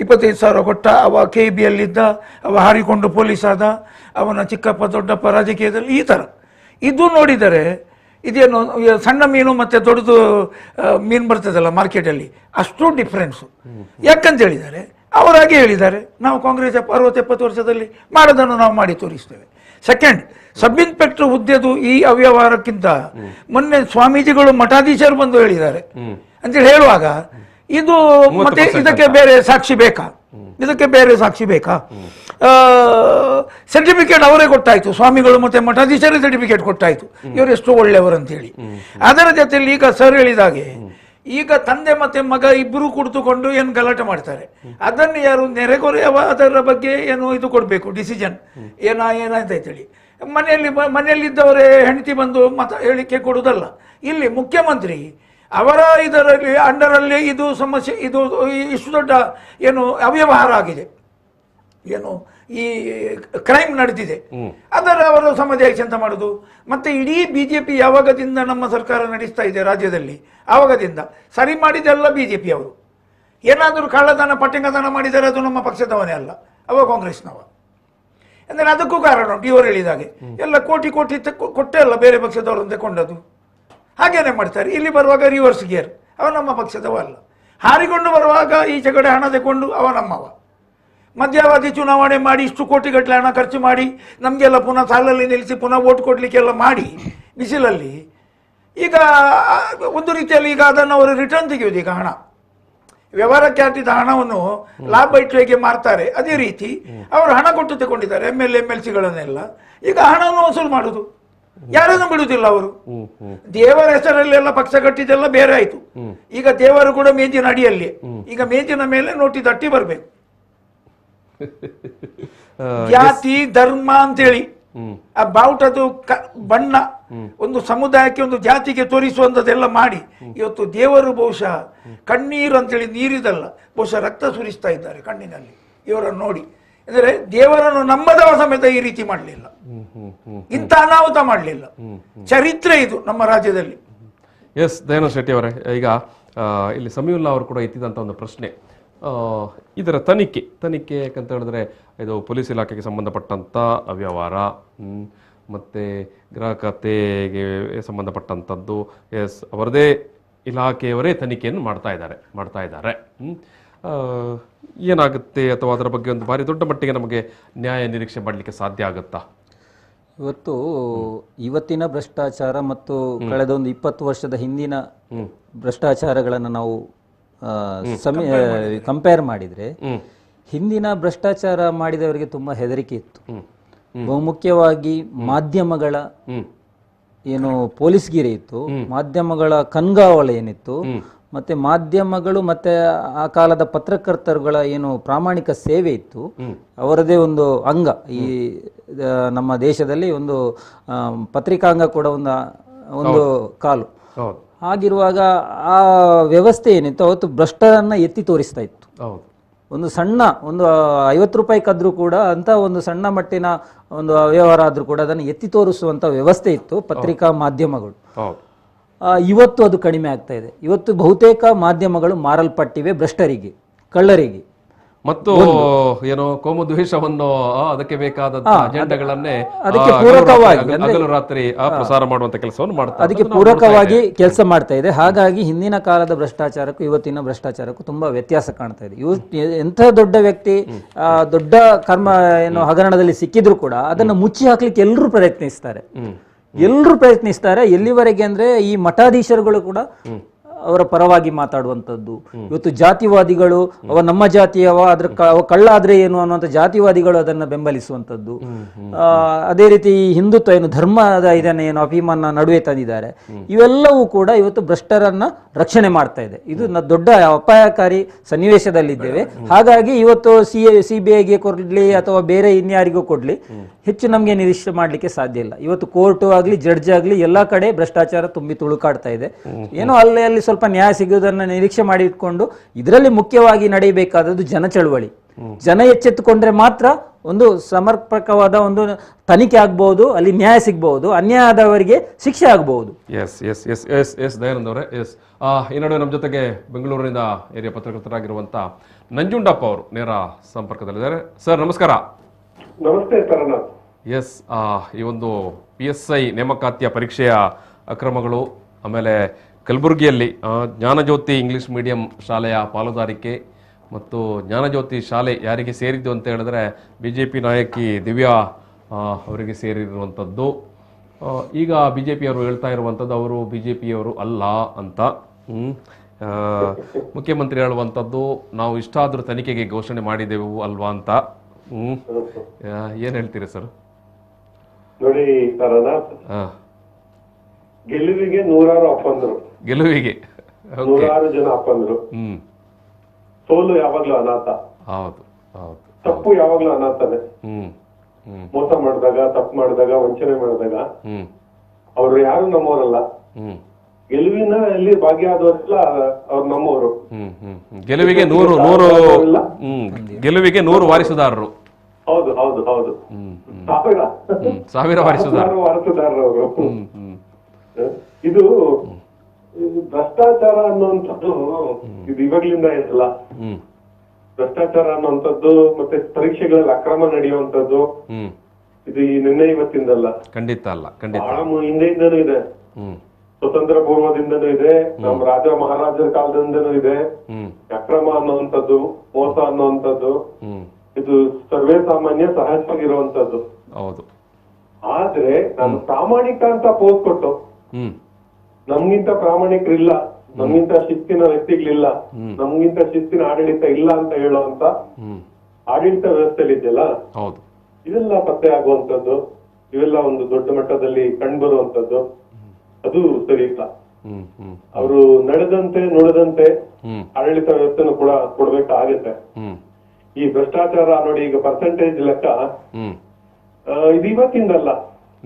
25,000 ಕೊಟ್ಟ. ಅವ KB ಯಲ್ಲಿದ್ದ, ಅವ ಹಾರಿಕೊಂಡು ಪೊಲೀಸ್ ಆದ, ಅವನ ಚಿಕ್ಕಪ್ಪ ದೊಡ್ಡಪ್ಪ ರಾಜಕೀಯದಲ್ಲಿ. ಈ ತರ ಇದು ನೋಡಿದರೆ ಇದೇನು ಸಣ್ಣ ಮೀನು ಮತ್ತೆ ದೊಡ್ಡದು ಮೀನು ಬರ್ತದಲ್ಲ ಮಾರ್ಕೆಟಲ್ಲಿ, ಅಷ್ಟು ಡಿಫ್ರೆನ್ಸು. ಯಾಕಂತ ಹೇಳಿದ್ದಾರೆ, ಅವರಾಗೆ ಹೇಳಿದ್ದಾರೆ, ನಾವು ಕಾಂಗ್ರೆಸ್ 60-70 ವರ್ಷದಲ್ಲಿ ಮಾಡೋದನ್ನು ನಾವು ಮಾಡಿ ತೋರಿಸ್ತೇವೆ. ಸೆಕೆಂಡ್, ಸಬ್ ಇನ್ಸ್ಪೆಕ್ಟರ್ ಹುದ್ದೆದು ಈ ಅವ್ಯವಹಾರಕ್ಕಿಂತ ಮೊನ್ನೆ ಸ್ವಾಮೀಜಿಗಳು ಮಠಾಧೀಶರು ಬಂದು ಹೇಳಿದ್ದಾರೆ ಅಂತೇಳಿ ಹೇಳುವಾಗ ಇದು ಮತ್ತೆ ಇದಕ್ಕೆ ಬೇರೆ ಸಾಕ್ಷಿ ಬೇಕಾ? ಸರ್ಟಿಫಿಕೇಟ್ ಅವರೇ ಕೊಟ್ಟಾಯ್ತು, ಸ್ವಾಮಿಗಳು ಮತ್ತೆ ಮಠಾಧೀಶರೇ ಸರ್ಟಿಫಿಕೇಟ್ ಕೊಟ್ಟಾಯ್ತು ಇವರು ಎಷ್ಟು ಒಳ್ಳೆಯವರು ಅಂತೇಳಿ. ಅದರ ಜೊತೆಯಲ್ಲಿ ಈಗ ಸರ್ ಹೇಳಿದಾಗೆ ಈಗ ತಂದೆ ಮತ್ತೆ ಮಗ ಇಬ್ಬರು ಕುಳಿತುಕೊಂಡು ಏನು ಗಲಾಟೆ ಮಾಡ್ತಾರೆ, ಅದನ್ನು ಯಾರು ನೆರೆಗೊರೆಯವ ಅದರ ಬಗ್ಗೆ ಏನು ಇದು ಕೊಡಬೇಕು, ಡಿಸಿಷನ್ ಏನಾಯ್ತೇಳಿ. ಮನೆಯಲ್ಲಿದ್ದವರೇ ಹೆಂಡತಿ ಬಂದು ಹೇಳಿಕೆ ಕೊಡುವುದಲ್ಲ. ಇಲ್ಲಿ ಮುಖ್ಯಮಂತ್ರಿ ಅವರ ಇದರಲ್ಲಿ ಅಂಡರಲ್ಲಿ ಇದು ಸಮಸ್ಯೆ, ಇದು ಇಷ್ಟು ದೊಡ್ಡ ಏನು ಅವ್ಯವಹಾರ ಆಗಿದೆ, ಏನು ಈ ಕ್ರೈಮ್ ನಡೆದಿದೆ, ಅದರ ಅವರು ಸಮಾಜಕ್ಕೆ ಅಂತ ಮಾಡೋದು. ಮತ್ತೆ ಇಡೀ BJP ಯಾವಾಗದಿಂದ ನಮ್ಮ ಸರ್ಕಾರ ನಡೆಸ್ತಾ ಇದೆ ರಾಜ್ಯದಲ್ಲಿ, ಆವಾಗದಿಂದ ಸರಿ ಮಾಡಿದೆಲ್ಲ BJP ಅವರು. ಏನಾದರೂ ಕಳ್ಳತನ ಪಟ್ಟಿಂಗತನ ಮಾಡಿದರೆ ಅದು ನಮ್ಮ ಪಕ್ಷದವನೇ ಅಲ್ಲ, ಅವ ಕಾಂಗ್ರೆಸ್ನವ. ಅಂದರೆ ಅದಕ್ಕೂ ಕಾರಣ ಉಂಟು. ಇವರು ಹೇಳಿದಾಗೆ ಎಲ್ಲ ಕೋಟಿ ಕೊಟ್ಟೇ ಅಲ್ಲ ಬೇರೆ ಪಕ್ಷದವರು ತೆಕೊಂಡದ್ದು, ಹಾಗೇನೆ ಮಾಡ್ತಾರೆ. ಇಲ್ಲಿ ಬರುವಾಗ ರಿವರ್ಸ್ ಗೇರ್, ಅವ ನಮ್ಮ ಪಕ್ಷದವ ಅಲ್ಲ. ಹಾರಿಕೊಂಡು ಬರುವಾಗ ಈಚೆ ಕಡೆ ಹಣ ತೆಕೊಂಡು ಅವ ನಮ್ಮವ. ಮಧ್ಯಾವಧಿ ಚುನಾವಣೆ ಮಾಡಿ ಇಷ್ಟು ಕೋಟಿಗಟ್ಟಲೆ ಹಣ ಖರ್ಚು ಮಾಡಿ ನಮಗೆಲ್ಲ ಪುನಃ ಸಾಲಲ್ಲಿ ನಿಲ್ಲಿಸಿ ಪುನಃ ಓಟ್ ಕೊಡಲಿಕ್ಕೆಲ್ಲ ಮಾಡಿ ಬಿಸಿಲಲ್ಲಿ ಈಗ ಒಂದು ರೀತಿಯಲ್ಲಿ ಈಗ ಅದನ್ನು ಅವರು ರಿಟರ್ನ್ ತೆಗೆಯುವುದು. ಈಗ ಹಣ ವ್ಯವಹಾರಕ್ಕೆ ಹಾಕಿದ ಹಣವನ್ನು ಲಾಭ ಇಟ್ಲಿಗೆ ಮಾರ್ತಾರೆ. ಅದೇ ರೀತಿ ಅವರು ಹಣ ಕೊಟ್ಟು ತಗೊಂಡಿದ್ದಾರೆ MLCಗಳನ್ನೆಲ್ಲ. ಈಗ ಹಣವನ್ನು ವಸೂಲು ಮಾಡುದು, ಯಾರನ್ನು ಬಿಡುವುದಿಲ್ಲ ಅವರು. ದೇವರ ಹೆಸರಲ್ಲೆಲ್ಲ ಪಕ್ಷ ಕಟ್ಟಿದೆಲ್ಲ ಬೇರೆ ಆಯ್ತು. ಈಗ ದೇವರು ಕೂಡ ಮೇಜಿನ ಅಡಿಯಲ್ಲಿ, ಈಗ ಮೇಜಿನ ಮೇಲೆ ನೋಟಿದ ಅಟ್ಟಿ ಬರಬೇಕು. ಜಾತಿ ಧರ್ಮ ಅಂತೇಳಿ ಆ ಬಾವುಟದು ಬಣ್ಣ ಒಂದು ಸಮುದಾಯಕ್ಕೆ ಒಂದು ಜಾತಿಗೆ ತೋರಿಸುವಂಥದ್ದೆಲ್ಲ ಮಾಡಿ ಇವತ್ತು ದೇವರು ಬಹುಶಃ ಕಣ್ಣೀರು ಅಂತೇಳಿ ನೀರಿದಲ್ಲ, ಬಹುಶಃ ರಕ್ತ ಸುರಿಸ್ತಾ ಇದ್ದಾರೆ ಕಣ್ಣಿನಲ್ಲಿ ಇವರನ್ನು ನೋಡಿ. ಅಂದರೆ ದೇವರನ್ನು ನಂಬದವ ಸಮೇತ ಈ ರೀತಿ ಮಾಡಲಿಲ್ಲ, ಇಂಥ ಅನಾಹುತ ಮಾಡಲಿಲ್ಲ. ಚರಿತ್ರೆ ಇದು ನಮ್ಮ ರಾಜ್ಯದಲ್ಲಿ. ಎಸ್ ದಯಾನಂದ ಶೆಟ್ಟಿ ಅವರೇ, ಈಗ ಇಲ್ಲಿ ಸಮೀವುಲ್ಲಾ ಅವರು ಕೂಡ ಎತ್ತಿದಂಥ ಒಂದು ಪ್ರಶ್ನೆ, ಇದರ ತನಿಖೆ ಯಾಕಂತ ಹೇಳಿದ್ರೆ ಇದು ಪೊಲೀಸ್ ಇಲಾಖೆಗೆ ಸಂಬಂಧಪಟ್ಟಂಥ ಅವ್ಯವಹಾರ ಮತ್ತು ಗ್ರಾಹಕತೆಗೆ ಸಂಬಂಧಪಟ್ಟಂಥದ್ದು ಅವರದೇ ಇಲಾಖೆಯವರೇ ತನಿಖೆಯನ್ನು ಮಾಡ್ತಾ ಇದ್ದಾರೆ. ಏನಾಗುತ್ತೆ ಅಥವಾ ಅದರ ಬಗ್ಗೆ ಒಂದು ಭಾರಿ ದೊಡ್ಡ ಮಟ್ಟಿಗೆ ನಮಗೆ ನ್ಯಾಯ ನಿರೀಕ್ಷೆ ಮಾಡಲಿಕ್ಕೆ ಸಾಧ್ಯ ಆಗುತ್ತಾ? ಇವತ್ತಿನ ಭ್ರಷ್ಟಾಚಾರ ಮತ್ತು ಕಳೆದ ಒಂದು 20 ವರ್ಷದ ಹಿಂದಿನ ಭ್ರಷ್ಟಾಚಾರಗಳನ್ನು ನಾವು ಕಂಪೇರ್ ಮಾಡಿದ್ರೆ ಹಿಂದಿನ ಭ್ರಷ್ಟಾಚಾರ ಮಾಡಿದವರಿಗೆ ತುಂಬಾ ಹೆದರಿಕೆ ಇತ್ತು. ಬಹುಮುಖ್ಯವಾಗಿ ಮಾಧ್ಯಮಗಳ ಏನು ಪೊಲೀಸ್ಗಿರಿ ಇತ್ತು, ಮಾಧ್ಯಮಗಳ ಕಣ್ಗಾವಲು ಏನಿತ್ತು, ಮತ್ತೆ ಮಾಧ್ಯಮಗಳು ಮತ್ತೆ ಆ ಕಾಲದ ಪತ್ರಕರ್ತರುಗಳ ಏನು ಪ್ರಾಮಾಣಿಕ ಸೇವೆ ಇತ್ತು, ಅವರದೇ ಒಂದು ಅಂಗ. ಈ ನಮ್ಮ ದೇಶದಲ್ಲಿ ಒಂದು ಪತ್ರಿಕಾಂಗ ಕೂಡ ಒಂದು ಕಾಲು. ಹಾಗಿರುವಾಗ ಆ ವ್ಯವಸ್ಥೆ ಏನಿತ್ತು ಅವತ್ತು ಭ್ರಷ್ಟರನ್ನ ಎತ್ತಿ ತೋರಿಸ್ತಾ ಇತ್ತು. ಒಂದು ಸಣ್ಣ ಒಂದು 50 ರೂಪಾಯಿ ಕದ್ರೂ ಕೂಡ ಅಂತ ಒಂದು ಸಣ್ಣ ಮಟ್ಟಿನ ಒಂದು ಅವ್ಯವಹಾರ ಆದ್ರೂ ಕೂಡ ಅದನ್ನು ಎತ್ತಿ ತೋರಿಸುವಂತ ವ್ಯವಸ್ಥೆ ಇತ್ತು ಪತ್ರಿಕಾ ಮಾಧ್ಯಮಗಳು. ಇವತ್ತು ಅದು ಕಡಿಮೆ ಆಗ್ತಾ ಇದೆ. ಇವತ್ತು ಬಹುತೇಕ ಮಾಧ್ಯಮಗಳು ಮಾರಲ್ಪಟ್ಟಿವೆ ಭ್ರಷ್ಟರಿಗೆ, ಕಳ್ಳರಿಗೆ. ಮತ್ತು ಏನೋ ಕೋಮು ದ್ವೇಷವನ್ನು ಅದಕ್ಕೆ ಬೇಕಾದ ಅಜೆಂಡಾಗಳನ್ನೇ ಅದಕ್ಕೆ ಪೂರಕವಾಗಿ ಹಗಲು ರಾತ್ರಿ ಪ್ರಸಾರ ಮಾಡುವಂತ ಕೆಲಸವನ್ನು ಮಾಡ್ತಾರೆ. ಅದಕ್ಕೆ ಪೂರಕವಾಗಿ ಕೆಲಸ ಮಾಡ್ತಾ ಇದೆ. ಹಾಗಾಗಿ ಹಿಂದಿನ ಕಾಲದ ಭ್ರಷ್ಟಾಚಾರಕ್ಕೂ ಇವತ್ತಿನ ಭ್ರಷ್ಟಾಚಾರಕ್ಕೂ ತುಂಬಾ ವ್ಯತ್ಯಾಸ ಕಾಣ್ತಾ ಇದೆ. ಎಂಥ ದೊಡ್ಡ ವ್ಯಕ್ತಿ ದೊಡ್ಡ ಕರ್ಮ ಏನು ಹಗರಣದಲ್ಲಿ ಸಿಕ್ಕಿದ್ರು ಕೂಡ ಅದನ್ನು ಮುಚ್ಚಿ ಹಾಕ್ಲಿಕ್ಕೆ ಎಲ್ಲರೂ ಪ್ರಯತ್ನಿಸ್ತಾರೆ. ಎಲ್ಲಿವರೆಗೆ ಅಂದ್ರೆ ಈ ಮಠಾಧೀಶರುಗಳು ಕೂಡ ಅವರ ಪರವಾಗಿ ಮಾತಾಡುವಂಥದ್ದು. ಇವತ್ತು ಜಾತಿವಾದಿಗಳು ಅವ ನಮ್ಮ ಜಾತಿಯವ ಅದ್ರ ಕಳ್ಳ ಆದ್ರೆ ಏನು ಅನ್ನುವಂಥ ಜಾತಿವಾದಿಗಳು ಅದನ್ನ ಬೆಂಬಲಿಸುವಂಥದ್ದು. ಅದೇ ರೀತಿ ಹಿಂದುತ್ವ ಏನು ಧರ್ಮದ ಇದನ್ನ ಏನು ಅಭಿಮಾನ ನಡುವೆ ತಂದಿದ್ದಾರೆ. ಇವೆಲ್ಲವೂ ಕೂಡ ಇವತ್ತು ಭ್ರಷ್ಟರನ್ನ ರಕ್ಷಣೆ ಮಾಡ್ತಾ ಇದೆ. ಇದು ದೊಡ್ಡ ಅಪಾಯಕಾರಿ ಸನ್ನಿವೇಶದಲ್ಲಿದ್ದೇವೆ. ಹಾಗಾಗಿ ಇವತ್ತು CBIಗೆ ಕೊಡ್ಲಿ ಅಥವಾ ಬೇರೆ ಇನ್ಯಾರಿಗೂ ಕೊಡ್ಲಿ ಹೆಚ್ಚು ನಮ್ಗೆ ನಿರೀಕ್ಷೆ ಮಾಡ್ಲಿಕ್ಕೆ ಸಾಧ್ಯ ಇಲ್ಲ. ಇವತ್ತು ಕೋರ್ಟು ಆಗ್ಲಿ ಜಡ್ಜ್ ಆಗ್ಲಿ ಎಲ್ಲಾ ಕಡೆ ಭ್ರಷ್ಟಾಚಾರ ತುಂಬಿ ತುಳುಕಾಡ್ತಾ ಇದೆ. ಏನೋ ಅಲ್ಲಿ ಸ್ವಲ್ಪ ನ್ಯಾಯ ಸಿಗುವುದನ್ನ ನಿರೀಕ್ಷೆ ಮಾಡಿ ಇಟ್ಕೊಂಡು ಇದರಲ್ಲಿ ಮುಖ್ಯವಾಗಿ ನಡೆಯಬೇಕಾದದ್ದು ಜನ ಚಳವಳಿ. ಜನ ಎಚ್ಚೆತ್ತುಕೊಂಡ್ರೆ ಮಾತ್ರ ಒಂದು ಸಮರ್ಪಕವಾದ ಒಂದು ತನಿಖೆ ಆಗ್ಬಹುದು, ಅಲ್ಲಿ ನ್ಯಾಯ ಸಿಗಬಹುದು, ಅನ್ಯಾಯ ಆದವರಿಗೆ ಶಿಕ್ಷೆ ಆಗಬಹುದು. ಎಸ್ ದಯಾನಂದ್ ಅವರೇ, ಈ ನಡುವೆ ನಮ್ಮ ಜೊತೆಗೆ ಬೆಂಗಳೂರಿನಿಂದ ಹಿರಿಯ ಪತ್ರಕರ್ತರಾಗಿರುವಂತ ನಂಜುಂಡಪ್ಪ ಅವರು ನೇರ ಸಂಪರ್ಕದಲ್ಲಿದ್ದಾರೆ. ಸರ್ ನಮಸ್ಕಾರ. ನಮಸ್ತೆ ತರನಾಥ್. ಎಸ್, ಈ ಒಂದು PSI ನೇಮಕಾತಿಯ ಪರೀಕ್ಷೆಯ ಅಕ್ರಮಗಳು, ಆಮೇಲೆ ಕಲಬುರಗಿಯಲ್ಲಿ ಜ್ಞಾನಜ್ಯೋತಿ ಇಂಗ್ಲಿಷ್ ಮೀಡಿಯಂ ಶಾಲೆಯ ಪಾಲುದಾರಿಕೆ ಮತ್ತು ಜ್ಞಾನಜ್ಯೋತಿ ಶಾಲೆ ಯಾರಿಗೆ ಸೇರಿದ್ದು ಅಂತ ಹೇಳಿದ್ರೆ BJP ನಾಯಕಿ ದಿವ್ಯಾ ಅವರಿಗೆ ಸೇರಿರುವಂಥದ್ದು. ಈಗ BJPಯವರು ಹೇಳ್ತಾ ಇರುವಂಥದ್ದು ಅವರು BJPಯವರು ಅಲ್ಲ ಅಂತ. ಮುಖ್ಯಮಂತ್ರಿ ಹೇಳುವಂಥದ್ದು ನಾವು ಇಷ್ಟಾದರೂ ತನಿಖೆಗೆ ಘೋಷಣೆ ಮಾಡಿದೆವು ಅಲ್ವಾ ಅಂತ. ಏನ್ ಹೇಳ್ತೀರಿ ಸರ್? ನೋಡಿ ತರನಾಥ್, ಗೆಲುವಿಗೆ ನೂರಾರು ಅಪ್ಪಂದ್ರು, ಗೆಲುವಿಗೆ ನೂರಾರು ಜನ ಅಪ್ಪಂದ್ರು. ಸೋಲು ಯಾವಾಗ್ಲೂ ಅನಾಥ. ಹೌದು, ತಪ್ಪು ಯಾವಾಗ್ಲೂ ಅನಾಥನೇ. ಮೋಸ ಮಾಡಿದಾಗ, ತಪ್ಪು ಮಾಡಿದಾಗ, ವಂಚನೆ ಮಾಡಿದಾಗ ಅವ್ರು ಯಾರು ನಮ್ಮವರಲ್ಲ. ಗೆಲುವಿನಲ್ಲಿ ಭಾಗಿಯಾದವರೆಲ್ಲ ಅವ್ರು ನಮ್ಮವರು. ಗೆಲುವಿಗೆ 100 ವಾರಿಸುದಾರರು. ಹೌದು ಹೌದು ಹೌದು, ಸಾವಿರ ವಾರಸುದಾರರು. ಇದು ಭ್ರಷ್ಟಾಚಾರ ಅನ್ನುವಂಥದ್ದು ಇದು ಇವಾಗ್ಲಿಂದ ಇರಲ್ಲ. ಭ್ರಷ್ಟಾಚಾರ ಅನ್ನುವಂಥದ್ದು ಮತ್ತೆ ಪರೀಕ್ಷೆಗಳಲ್ಲಿ ಅಕ್ರಮ ನಡೆಯುವಂಥದ್ದು ಇದು ಈ ನಿನ್ನೆ ಇವತ್ತಿಂದಲ್ಲ. ಖಂಡಿತ ಅಲ್ಲ, ಬಹಳ ಹಿಂದೆಯಿಂದನೂ ಇದೆ. ಸ್ವತಂತ್ರ ಪೂರ್ವದಿಂದನೂ ಇದೆ, ನಮ್ಮ ರಾಜ ಮಹಾರಾಜರ ಕಾಲದಿಂದನೂ ಇದೆ. ಅಕ್ರಮ ಅನ್ನುವಂಥದ್ದು, ಮೋಸ ಅನ್ನುವಂಥದ್ದು ಇದು ಸರ್ವೇ ಸಾಮಾನ್ಯ ಸಹಜವಾಗಿರುವಂತದ್ದು. ಹೌದು. ಆದ್ರೆ ನಾನು ಪ್ರಾಮಾಣಿಕ ಅಂತ ಪೋಸ್ ಕೊಟ್ಟು ನಮ್ಗಿಂತ ಪ್ರಾಮಾಣಿಕರಿಲ್ಲ, ನಮ್ಗಿಂತ ಶಿಸ್ತಿನ ವ್ಯಕ್ತಿಗಳಿಲ್ಲ, ನಮ್ಗಿಂತ ಶಿಸ್ತಿನ ಆಡಳಿತ ಇಲ್ಲ ಅಂತ ಹೇಳುವಂತ ಆಡಳಿತ ವ್ಯವಸ್ಥೆಯಲ್ಲಿ ಇದೆಯಲ್ಲ, ಇದೆಲ್ಲ ಪತ್ತೆ ಆಗುವಂತದ್ದು, ಇವೆಲ್ಲ ಒಂದು ದೊಡ್ಡ ಮಟ್ಟದಲ್ಲಿ ಕಂಡು ಬರುವಂತದ್ದು, ಅದು ಸರಿ ಇಲ್ಲ. ಅವರು ನಡೆದಂತೆ ನುಡಿದಂತೆ ಆಡಳಿತ ವ್ಯವಸ್ಥೆನೂ ಕೂಡ ಕೊಡ್ಬೇಕಾಗತ್ತೆ. ಈ ಭ್ರಷ್ಟಾಚಾರ ನೋಡಿ, ಈಗ ಪರ್ಸೆಂಟೇಜ್ ಲೆಕ್ಕ ಇದು ಇವತ್ತಿಂದಲ್ಲ,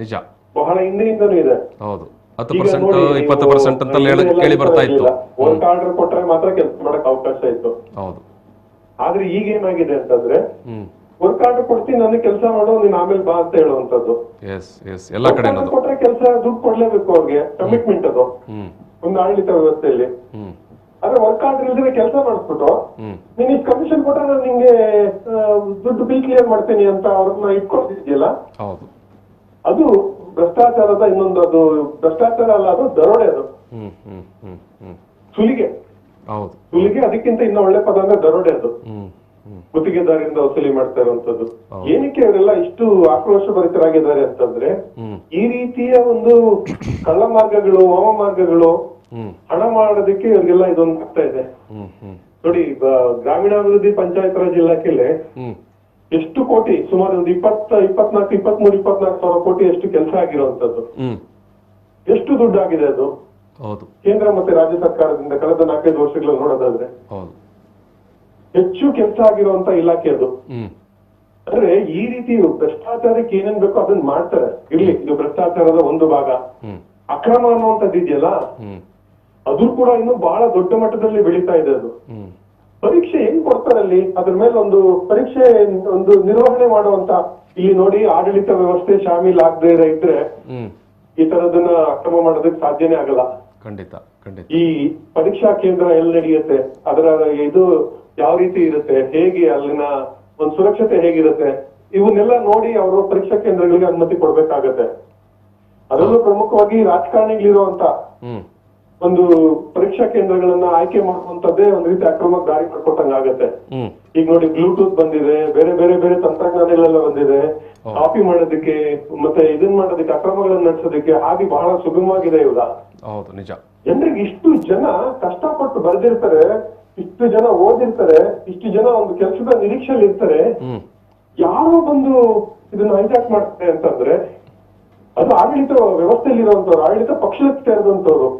ನಿಜ, ಬಹಳ ಹಿಂದೆಯಿಂದನೂ ಇದೆ. ಹೌದು, 10%, 20% ಅಂತ ಕೇಳಿ ಬರ್ತಾ ಇತ್ತು. ವರ್ಕ್ ಆರ್ಡರ್ ಕೊಟ್ರೆ ಮಾತ್ರ ಕೆಲಸ ಮಾಡಕ್ ಅವಕಾಶ ಇತ್ತು. ಹೌದು. ಆದ್ರೆ ಈಗ ಏನಾಗಿದೆ ಅಂತಂದ್ರೆ ವರ್ಕ್ ಆರ್ಡರ್ ಕೊಡ್ತೀನಿ, ನನಗೆ ಕೆಲಸ ಮಾಡೋ, ನೀನ್ ಆಮೇಲೆ ಬಾ ಅಂತ ಹೇಳುವಂತದ್ದು. ಎಲ್ಲಾ ಕಡೆ ಕೊಟ್ರೆ ಕೆಲಸ ದುಡ್ಡು ಕೊಡ್ಲೇಬೇಕು ಅವ್ರಿಗೆ, ಕಮಿಟ್ಮೆಂಟ್ ಅದು ಒಂದು ಆಡಳಿತ ವ್ಯವಸ್ಥೆಯಲ್ಲಿ. ಆದ್ರೆ ವರ್ಕ್ ಆರ್ಡರ್ ಇಲ್ದಿರ ಕೆಲಸ ಮಾಡಿಸ್ಬಿಟ್ಟು ನೀನ್ ಇಷ್ಟು ಕಮಿಷನ್ ಕೊಟ್ರೆ ನಾನು ನಿಂಗೆ ದುಡ್ಡು ಬಿಲ್ ಕ್ಲಿಯರ್ ಮಾಡ್ತೀನಿ ಅಂತ ಅವ್ರನ್ನ ಇಟ್ಕೊಳ್ತಿದ್ಯಲ್ಲ, ಹೌದು. ಅದು ಭ್ರಷ್ಟಾಚಾರದ ಇನ್ನೊಂದು, ಅದು ಭ್ರಷ್ಟಾಚಾರ ಅಲ್ಲ, ಅದು ದರೋಡೆ, ಅದು ಸುಲಿಗೆ. ಹೌದು. ಸುಲಿಗೆ ಅದಕ್ಕಿಂತ ಇನ್ನ ಒಳ್ಳೆ ಪದ ಅಂದ್ರೆ ದರೋಡೆ. ಅದು ಗುತ್ತಿಗೆದಾರರಿಂದ ವಸೂಲಿ ಮಾಡ್ತಾ ಇರುವಂತದ್ದು. ಏನಕ್ಕೆ ಅವರೆಲ್ಲ ಇಷ್ಟು ಆಕ್ರೋಶ ಭರಿತರಾಗಿದ್ದಾರೆ ಅಂತಂದ್ರೆ, ಈ ರೀತಿಯ ಒಂದು ಕಳ್ಳ ಮಾರ್ಗಗಳು, ವಾಮ ಮಾರ್ಗಗಳು, ಹಣ ಮಾಡೋದಕ್ಕೆ ಇವ್ರಿಗೆಲ್ಲ ಇದೊಂದು ಆಗ್ತಾ ಇದೆ. ನೋಡಿ, ಗ್ರಾಮೀಣಾಭಿವೃದ್ಧಿ ಪಂಚಾಯತ್ ರಾಜ್ ಇಲಾಖೆಯಲ್ಲಿ ಎಷ್ಟು ಕೋಟಿ, ಸುಮಾರು ಒಂದು 23-24 ಸಾವಿರ ಕೋಟಿ ಎಷ್ಟು ಕೆಲಸ ಆಗಿರುವಂತದ್ದು. ಎಷ್ಟು ದುಡ್ಡು ಆಗಿದೆ ಅದು ಕೇಂದ್ರ ಮತ್ತೆ ರಾಜ್ಯ ಸರ್ಕಾರದಿಂದ ಕಳೆದ 4-5 ವರ್ಷಗಳಲ್ಲಿ ನೋಡೋದಾದ್ರೆ ಹೆಚ್ಚು ಕೆಲಸ ಆಗಿರುವಂತ ಇಲಾಖೆ ಅದು. ಅಂದ್ರೆ ಈ ರೀತಿ ಭ್ರಷ್ಟಾಚಾರಕ್ಕೆ ಏನೇನ್ ಬೇಕೋ ಅದನ್ನ ಮಾಡ್ತಾರೆ. ಇರ್ಲಿ, ಇದು ಭ್ರಷ್ಟಾಚಾರದ ಒಂದು ಭಾಗ. ಅಕ್ರಮ ಅನ್ನುವಂಥದ್ದು ಇದೆಯಲ್ಲ, ಅದು ಕೂಡ ಇನ್ನು ಬಹಳ ದೊಡ್ಡ ಮಟ್ಟದಲ್ಲಿ ಬೆಳೀತಾ ಇದೆ. ಅದು ಪರೀಕ್ಷೆ ಹೆಂಗ್ ಕೊಡ್ತಾರಲ್ಲಿ, ಅದ್ರ ಮೇಲೆ ಒಂದು ಪರೀಕ್ಷೆ, ಒಂದು ನಿರ್ವಹಣೆ ಮಾಡುವಂತ, ಇಲ್ಲಿ ನೋಡಿ ಆಡಳಿತ ವ್ಯವಸ್ಥೆ ಶಾಮೀಲ್ ಆಗದೆ ಇದ್ರೆ ಈ ತರದನ್ನ ಅಕ್ರಮ ಮಾಡೋದಕ್ಕೆ ಸಾಧ್ಯನೇ ಆಗಲ್ಲ. ಖಂಡಿತ ಖಂಡಿತ. ಈ ಪರೀಕ್ಷಾ ಕೇಂದ್ರ ಎಲ್ಲಿ ನಡೆಯುತ್ತೆ, ಅದರ ಇದು ಯಾವ ರೀತಿ ಇರುತ್ತೆ, ಹೇಗೆ ಅಲ್ಲಿನ ಒಂದು ಸುರಕ್ಷತೆ ಹೇಗಿರುತ್ತೆ, ಇವನ್ನೆಲ್ಲ ನೋಡಿ ಅವರು ಪರೀಕ್ಷಾ ಕೇಂದ್ರಗಳಿಗೆ ಅನುಮತಿ ಕೊಡ್ಬೇಕಾಗತ್ತೆ. ಅದರಲ್ಲೂ ಪ್ರಮುಖವಾಗಿ ರಾಜಕಾರಣಿಗಳಿರುವಂತ ಒಂದು ಪರೀಕ್ಷಾ ಕೇಂದ್ರಗಳನ್ನ ಆಯ್ಕೆ ಮಾಡುವಂತದ್ದೇ ಒಂದ್ ರೀತಿ ಅಕ್ರಮಕ್ಕೆ ದಾರಿ ಮಾಡ್ಕೊಟ್ಟಂಗಾಗತ್ತೆ. ಈಗ ನೋಡಿ, ಬ್ಲೂಟೂತ್ ಬಂದಿದೆ, ಬೇರೆ ಬೇರೆ ಬೇರೆ ತಂತ್ರಜ್ಞಾನಗಳೆಲ್ಲ ಬಂದಿದೆ, ಕಾಪಿ ಮಾಡೋದಕ್ಕೆ ಮತ್ತೆ ಇದನ್ ಮಾಡೋದಕ್ಕೆ, ಅಕ್ರಮಗಳನ್ನ ನಡೆಸೋದಕ್ಕೆ ಹಾಗೆ ಬಹಳ ಸುಗಮವಾಗಿದೆ ಇವಾಗ. ಹೌದು, ನಿಜ. ಜನರಿಗೆ ಇಷ್ಟು ಜನ ಕಷ್ಟಪಟ್ಟು ಬರ್ದಿರ್ತಾರೆ, ಇಷ್ಟು ಜನ ಓದಿರ್ತಾರೆ, ಇಷ್ಟು ಜನ ಒಂದು ಕೆಲಸದ ನಿರೀಕ್ಷೆಯಲ್ಲಿ ಇರ್ತಾರೆ, ಯಾರೋ ಬಂದು ಇದನ್ನ ಹೈಜಾಕ್ ಮಾಡ್ತಾರೆ ಅಂತಂದ್ರೆ ಅದು ಆಡಳಿತ ವ್ಯವಸ್ಥೆಯಲ್ಲಿರುವಂತವ್ರು, ಆಡಳಿತ ಪಕ್ಷಕ್ಕೆ ಸೇರಿದಂತವ್ರು